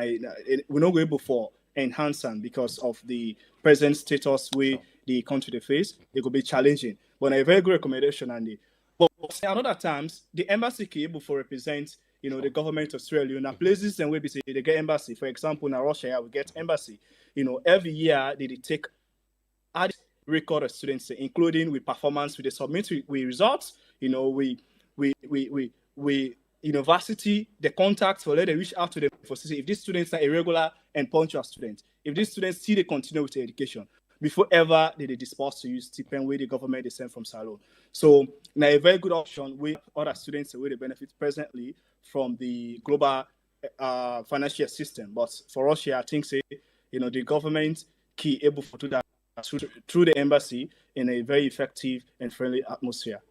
we're not able for enhance them because of the present status where the country they face. It could be challenging, but a very good recommendation, Andy. But at other times, the embassy can able to represent, you know, the government of Sierra Leone. Places and where we say they get embassy. For example, in Russia, we get embassy. You know, every year they take record of students, including with performance, with the submit with results. You know, we university, the contacts for let them reach out to them for say if these students are irregular and punctual students, if these students see they continue with their education before ever they disperse to use stipend where the government they send from Salon. So now a very good option with other students where they benefit presently from the global financial system. But for Russia, I think say, you know, the government key able to do that through the embassy in a very effective and friendly atmosphere.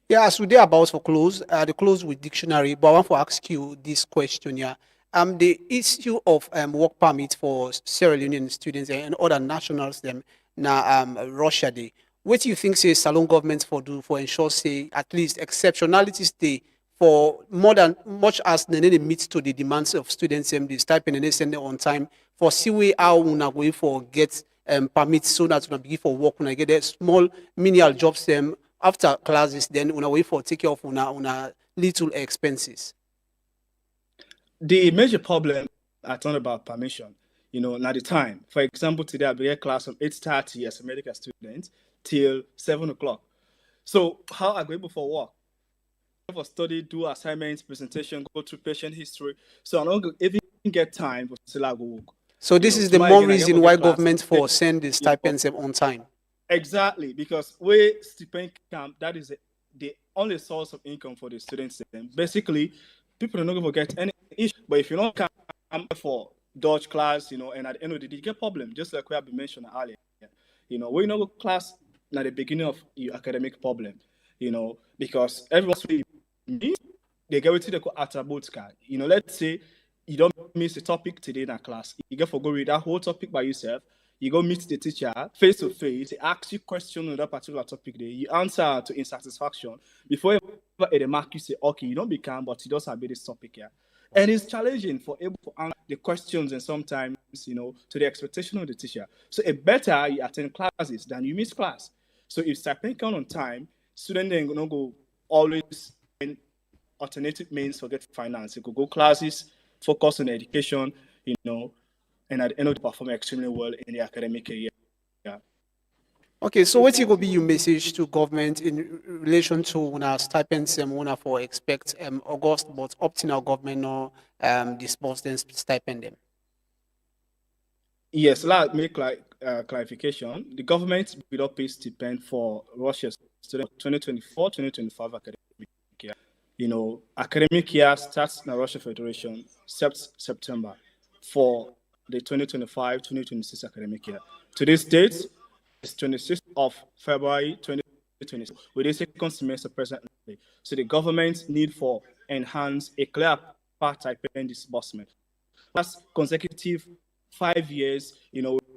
Yeah, as we're about for close, the close with dictionary, but I want to ask you this question here. The issue of work permit for Sierra Leonean students and other nationals them now Russia day. What do you think say Salon government for do for ensure say at least exceptionalities day for more than much as they meet to the demands of students and the stipend and they send it on time for see way how we are going for get permits so that we begin for work when I get a small menial jobs them after classes, then on a way for take care of una little expenses.
The major problem I thought about permission, you know, at the time. For example, today I began class from 8:30 as a medical student till 7 o'clock. So how I go able for work? For study, do assignments, presentation, go through patient history. So I don't even get time for still go work.
So this is the more reason why government for send the stipends on time.
Exactly, because where stipend camp, that is the only source of income for the students. Basically, people are not going to get any issue. But if you don't come for Dutch class, and at the end of the day, you get problem, just like we have been mentioned earlier. When you don't go class at the beginning of your academic problem, because everyone's they get to the attribute card. Let's say you don't miss a topic today in a class. You get for go read that whole topic by yourself. You go meet the teacher face to face. They ask you questions on that particular topic. There, you answer to insatisfaction. Before they mark, you say, okay, you don't become, but you just have this topic here. And it's challenging for able to answer the questions and sometimes, to the expectation of the teacher. So it better you attend classes than you miss class. So if stipend count on time, students then gonna go always in alternative means for get finance. You could go classes, focus on education, and at the end of the perform extremely well in the academic year. Yeah.
Okay, so what will be your message to government in relation to when stipends for expect August, but up to now government no disburse them stipend them?
Yes, let me clarification. The government will not pay stipend for Russia's student 2024-2025 academic year. Academic year starts in the Russia Federation September for the 2025-2026 academic year. Today's date is 26th of February 2026, with the second semester presently. So the government need for enhance a clear path stipend disbursement. That's consecutive 5 years,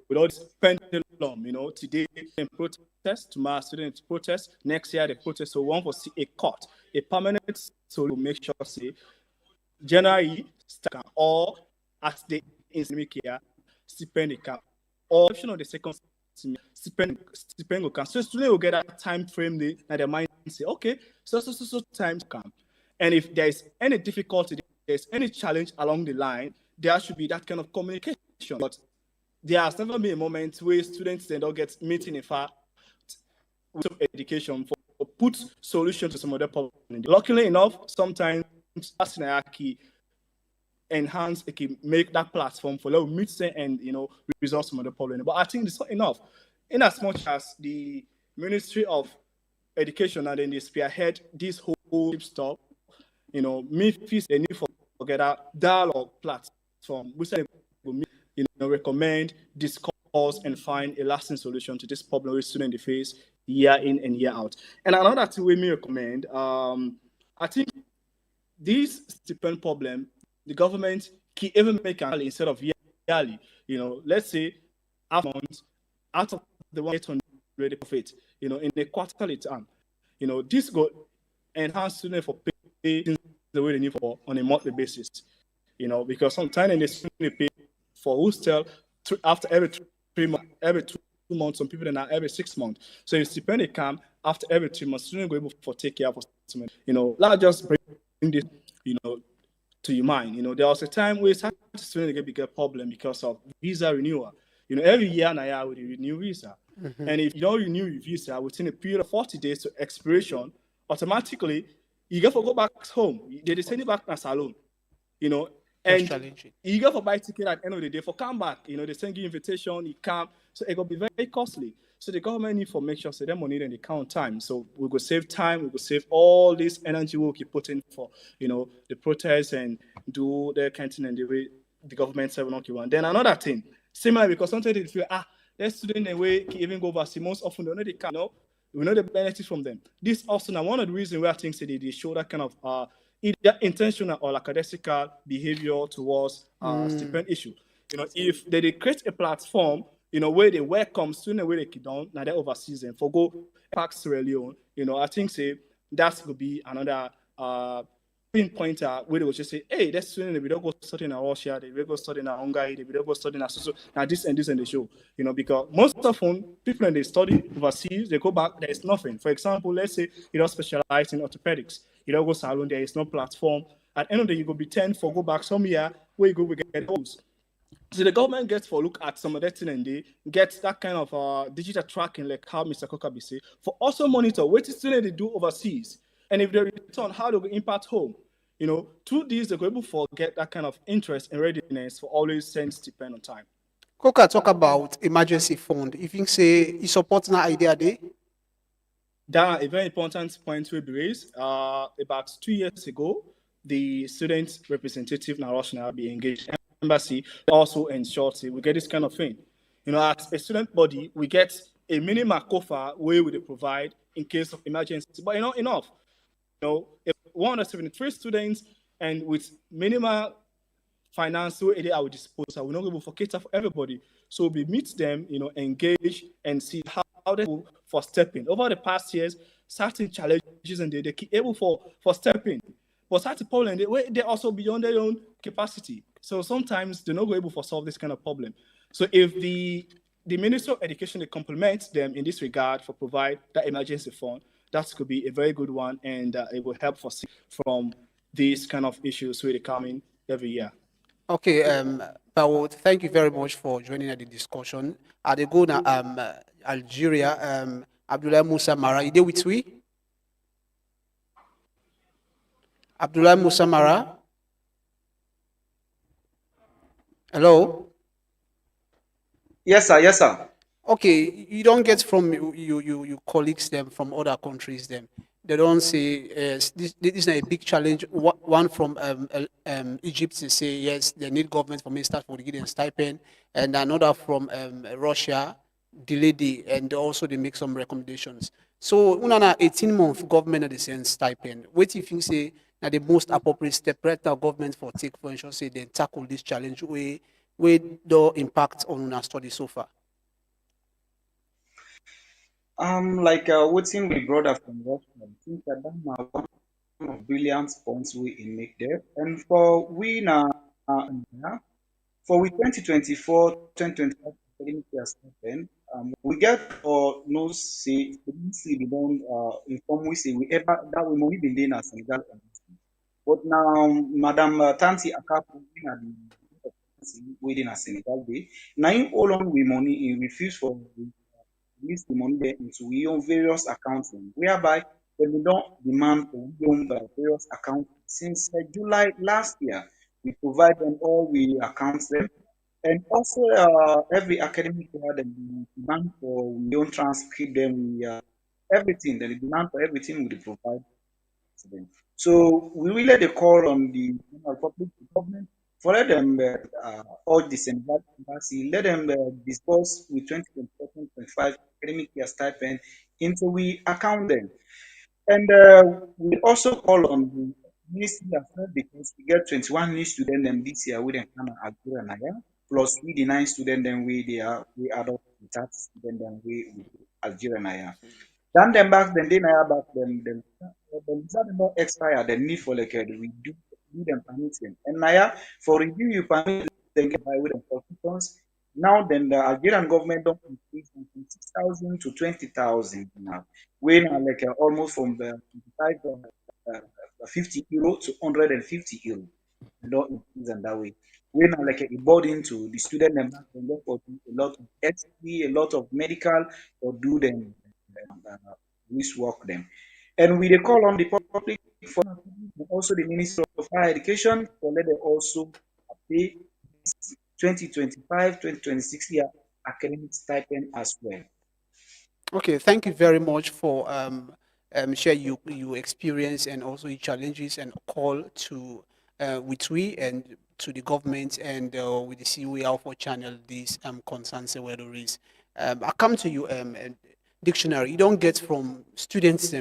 without pendulum, today in protest, tomorrow students protest, next year they protest. So one will see a cut, a permanent solution to make sure say January or at the academic year stipend account or option of the second stipend account. So students will get that time frame that their mind say, okay, so time to come. And if there is any difficulty, there's any challenge along the line, there should be that kind of communication. But there has never been a moment where students they don't get meeting in fact with education for put solution to some other problem. Luckily enough, sometimes as hierarchy enhance it can make that platform for little meet and resolve some other problem. But I think it's not enough. In as much as the Ministry of Education and then they spearhead this whole stuff, me fees they need for get a dialogue platform. We say recommend, discuss, and find a lasting solution to this problem with students face year in and year out. And another thing we may recommend, I think this stipend problem, the government can even make an instead of yearly. Let's say half month out of the 100 profit, in a quarterly term. This go enhance students for pay the way they need for on a monthly basis. Because sometimes they pay for hostel after every 3 months, every 2 months, some people are now every 6 months. So if stipend come after every 3 months, students go able to take care of students. Let's just bring this, to your mind. There was a time where students get bigger problem because of visa renewal. Every year and a year we renew visa. Mm-hmm. And if you don't renew your visa within a period of 40 days to expiration, automatically you get to go back home. They send you back to salon. And you go for buy ticket at the end of the day for come back. They send you invitation, you come. So it will be very costly. So the government need to make sure so them money and they count time. So we go save time, we go save all this energy we keep putting for the protests and do their canteen and the way the government say we not want. Then another thing, similar because sometimes they feel their student and we can even go overseas. Most often they know they can we know the benefits from them. This also now one of the reasons where I think they show that kind of either intentional or lackadaisical behavior towards stipend issue. If they create a platform, where they welcome students where they can down, now they're overseas and for go back Sierra Leone, I think that could be another pinpointer where they will just say, hey, that student we don't go study in Russia, they will go study in Hungary, they will go study in now this and the show, because most often people when they study overseas, they go back, there is nothing. For example, let's say you don't specialize in orthopedics. You don't go salon, there is no platform. At the end of the day, you go be 10 for go back somewhere where you go we get homes. So the government gets for look at some of that thing and they get that kind of digital tracking like how Mr. Kokabi say, for also monitor what is students they do overseas. And if they return, how they go impact home. Through these, they're able to get that kind of interest and readiness for always send stipend on time.
Koka talk about emergency fund. If you say you support that idea there?
That a very important point will be raised. About 2 years ago, the student representative now Russia be engaged embassy also ensures we get this kind of thing. As a student body, we get a minimal cover where we provide in case of emergency, but not enough. If 173 students and with minimal financial aid at our disposal, we're not able to cater for everybody. So we meet them, engage and see how they will for stepping. Over the past years, certain challenges and they keep able for stepping. But certain problem, they also beyond their own capacity. So sometimes they're not able to solve this kind of problem. So if the Minister of Education they complement them in this regard for provide that emergency fund, that could be a very good one, and it will help foresee from these kind of issues really coming every year.
Okay, Paul, thank you very much for joining the discussion. At the go now, Algeria, Abdullah Musa Mara, you there with we? Abdullah Musa Mara? Hello?
Yes, sir. Yes, sir.
Okay, you don't get from your colleagues them from other countries them. They don't say this is a big challenge. One from Egypt they say yes, they need government for ministers for the given stipend, and another from Russia delayed the and also they make some recommendations. So unana 18-month government at the same stipend. What do you think say now the most appropriate step right now government for take for ensure say they tackle this challenge way the impact on our study so far?
Like what thing we brought up from Russia, I think that one of brilliant points we in make there. And for we now, for we 2024, 2025 academic year stipend, we get or no say, we don't inform we say we ever that we money been there in Senegal. But now, Madam Tanti Akapu, within a Senegal day, now all on we money, he refuse for release the money there into we own various accounts, whereby when we don't demand for we own various accounts since July last year, we provide them all, we account them, and also every academic year that we demand for we don't transcript them, we everything, the demand for everything we provide to them. So we will let the call on the public government for let them all the Senegal embassy, let them disperse with 2024-2025 academic year stipend into we account them. And we also call on the ministry as well because we get 21 new students them this year with them Algeria and Naya, plus we the 9 students then we adopt the 30 students then we Algeria and Naya. Then them back then they Naya back them visa not expire the need for like we do them permit them. And Naya for review you permit them get by with them for 2 tons. Now then the Algerian government don't increase from 6,000 to 20,000 now. We now like almost from the 50 euro to 150 euro. Don't increase them that way. We now like a burden to the student and therefore do a lot of XP, a lot of medical or do them risk work them. And we call on the public for also the Ministry of Higher Education for let them also pay 2025-2026 year academic stipend as well.
Okay, thank you very much for share your experience and also your challenges and call to with we and to the government and with the CUA Alpha channel these concerns where there is. I come to you dictionary. You don't get from students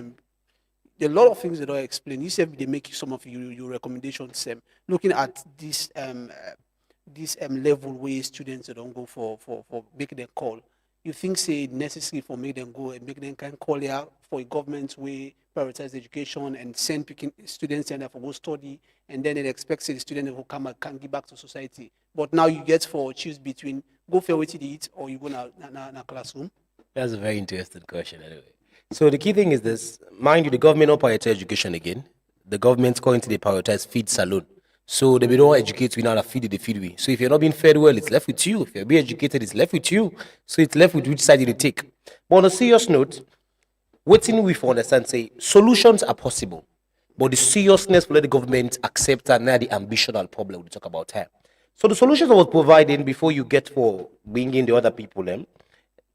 a lot of things that I explain. You said they make some of your recommendations. Looking at this level where students don't go for making a call. You think say necessary for make them go and make them can call here for a government way prioritize education and send picking students and for go study and then it expects the student who come and can give back to society. But now you get for choose between go for what you eat or you go na classroom.
That's a very interesting question anyway. So the key thing is this, mind you, the government not prioritize education again. The government's going to prioritize feed saloon. So they don't educate we now feed the feed we. So if you're not being fed well, it's left with you. If you're being educated, it's left with you. So it's left with which side you take. But on a serious note, waiting we for understand say solutions are possible. But the seriousness will let the government accept and now the ambitional problem we talk about here. So the solutions I was providing before you get for bringing the other people them.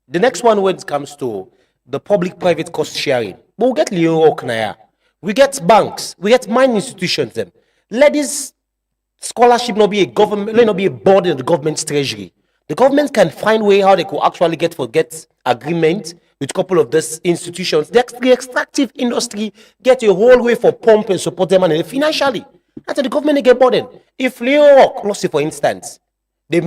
The next one when it comes to the public-private cost sharing. But we get Leo Oknaya. We get banks. We get mining institutions them.
Let this scholarship not be a government, let not be a burden of the government's treasury. The government can find way how they could actually get agreement with a couple of these institutions. The extractive industry get a whole way for pump and support them and financially. That's the government get burden. If Leo Rock lost it, for instance, they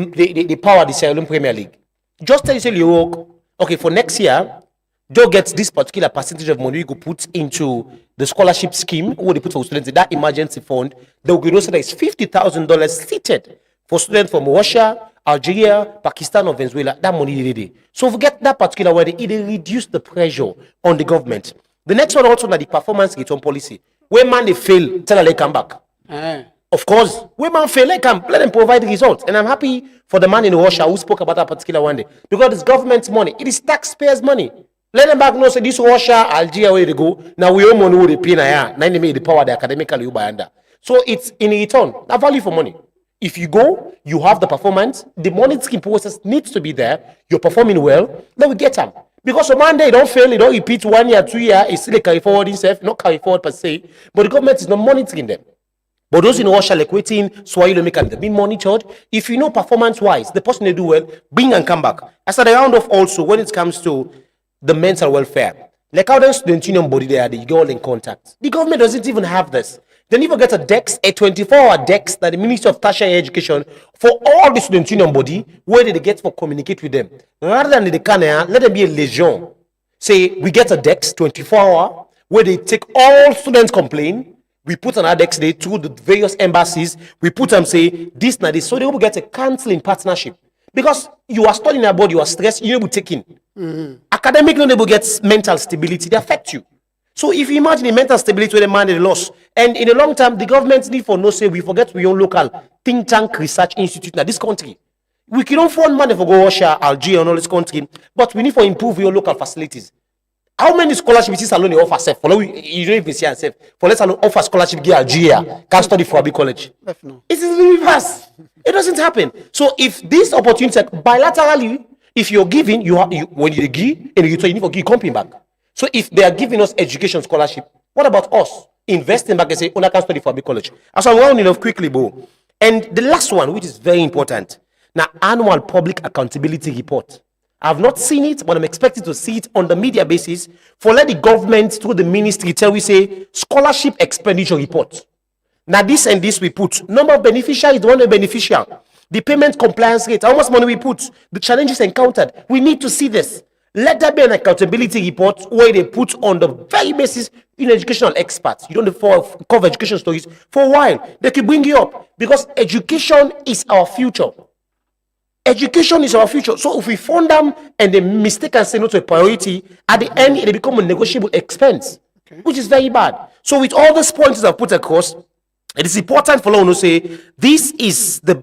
power the Sierra Leone Premier League. Just tell you, say Leo Rock, okay, for next year, they'll get this particular percentage of money you could put into the scholarship scheme, what they put for students in that emergency fund. They will also there is $50,000 seated for students from Russia, Algeria, Pakistan, or Venezuela. That money they. So forget that particular way, it reduce the pressure on the government. The next one also that the performance return policy. When man they fail, tell them they come back. Of course, when man fail, let them provide the results. And I'm happy for the man in Russia who spoke about that particular one day. Because it's government's money, it is taxpayers' money. Let them back know, say this Russia, Algeria, where they go. Now we owe money who they pay now. Now they make the power the academically you buy under. So it's in return, a value for money. If you go, you have the performance, the monitoring process needs to be there, you're performing well, then we get them. Because on Monday, you don't fail, you don't repeat 1 year, 2 years, it's still a carry forward itself, not carry forward per se, but the government is not monitoring them. But those in Russia, like waiting, Swahili make them being monitored. If you know performance-wise, the person they do well, bring and come back. As a round off also, when it comes to the mental welfare, like how the student union body there, they go all in contact. The government doesn't even have this. They never get a DEX, a 24-hour DEX that the Ministry of Tertiary Education for all the student union body, where they get for communicate with them. Rather than the can, let them be a legion. Say, we get a DEX, 24-hour, where they take all students complain. We put another DEX day to the various embassies. We put them say, this, now this. So they will get a counseling partnership. Because you are studying about, you are stressed, you will take in. Academically, they will get mental stability. They affect you. So if you imagine the mental stability where the man is lost, and in the long term, the government need for no say, we forget we own local think tank research institute in this country. We cannot fund money for go Russia, Algeria, and all this country, but we need for improve your local facilities. How many scholarships is alone offer self? For you don't even see yourself. For let's alone offer scholarship give Algeria, can't study for a college. It is the reverse. It doesn't happen. So if this opportunity bilaterally, if you're giving, when you give, and you need for give company back. So if they are giving us education scholarship, what about us investing back and say, I can study for a big college? As I'm rounding off quickly, Bo. And the last one, which is very important, now annual public accountability report. I've not seen it, but I'm expected to see it on the media basis for let the government through the ministry tell we say scholarship expenditure report. Now this and this we put number of beneficiaries, the one beneficial, the payment compliance rate, how much money we put, the challenges encountered. We need to see this. Let there be an accountability report where they put on the very basis in educational experts. You don't cover education stories for a while. They can bring you up because education is our future. Education is our future. So if we fund them and they mistake and say no to a priority, at the end, it become a negotiable expense, which is very bad. So with all these points I've put across, it is important for us to say this is the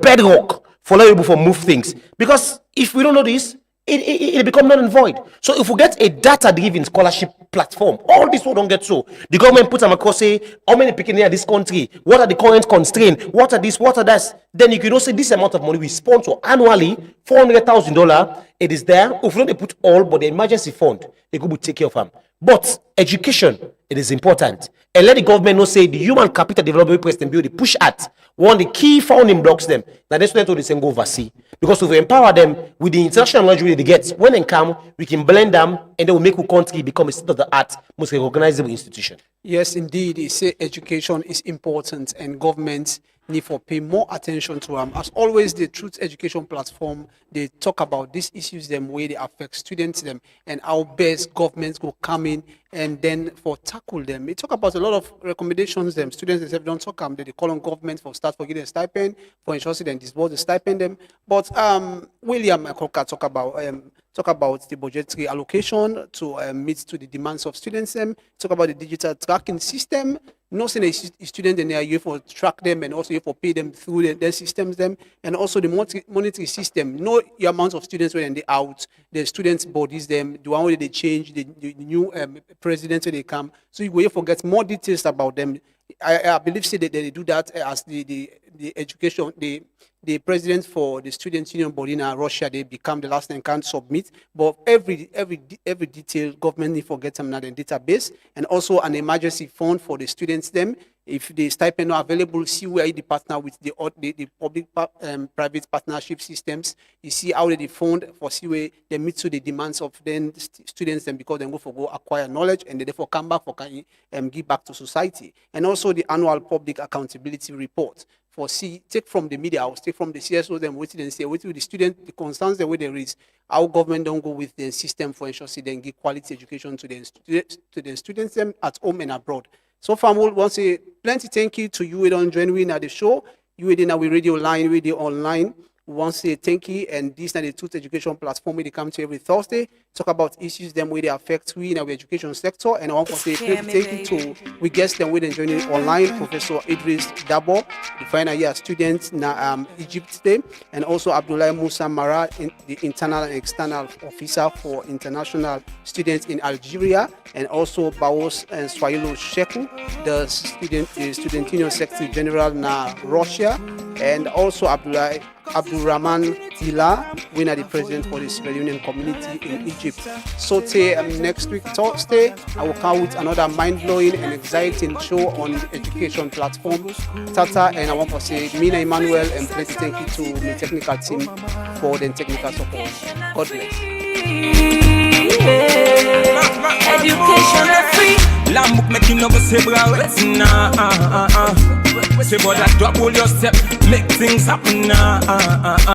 bedrock for us to move things. Because if we don't know this, it become null and void. So if we get a data-driven scholarship platform, all this will don't get so. The government puts them across, say, how many people in this country? What are the current constraints? What are this? What are that? Then you can also say this amount of money we sponsor annually, $400,000. It is there. If we don't put all, but the emergency fund, they could take care of them. But education, it is important. And let the government know, say, the human capital development president build the push at one of the key founding blocks them. Now that's what they say go oversee. Because if we empower them with the international knowledge they get, when they come, we can blend them and they will make our country become a state-of-the-art, most recognizable institution.
Yes, indeed. They say education is important and governments need to pay more attention to them. As always, the Truth Education platform, they talk about these issues, them way they affect students, them, and how best governments will come in and then for tackle them. They talk about a lot of recommendations, them students themselves don't talk them. They call on government for start for getting a stipend, for ensuring they disburse the stipend them. But William Akoka talk about the budgetary allocation to meet to the demands of students. Talk about the digital tracking system. No saying a student and they are here for track them and also here for pay them through their systems them, and also the monetary system. Know your amount of students when they out, the students bodies them, the one where they change, the new presidents when they come. So you will forget more details about them. I believe say that they do that as the education the president for the student union body in Russia, they become the last and can't submit. But every detail government need forget them now in database, and also an emergency fund for the students them. If the stipend not available, see where they partner with the public private partnership systems. You see how they fund for see where they meet to the demands of then students, and because they go acquire knowledge and they therefore come back for give back to society. And also the annual public accountability report. For see, take from the media house, take from the CSO, them waiting and say, wait till the student, the concerns the way there is, our government don't go with the system for ensure see then give quality education to the students them at home and abroad. So far, we want to say plenty thank you to you who don't join me at the show. You within our radio line, radio online. We want to say thank you, and this is the Truth Education platform where they come to every Thursday, talk about issues them where they affect we in our education sector. And I want to say thank you to we guests them with joining online, Professor Idris Dabo, the final year student na Egypt today, and also Abdullah Musa Mara, the internal and external officer for international students in Algeria, and also Baos and Swahilo Sheku, the student union secretary general na Russia, and also Abdulrahman Tila, winner the president for the Sierra Leonean community in Egypt. So next week Thursday, I will come with another mind-blowing and exciting show on the education platform. Tata, and I want to say Mina Emmanuel, and plenty thank you to the technical team for the technical support. God bless.
Education free. Lamb making up several Say, but I double your step, make things happen.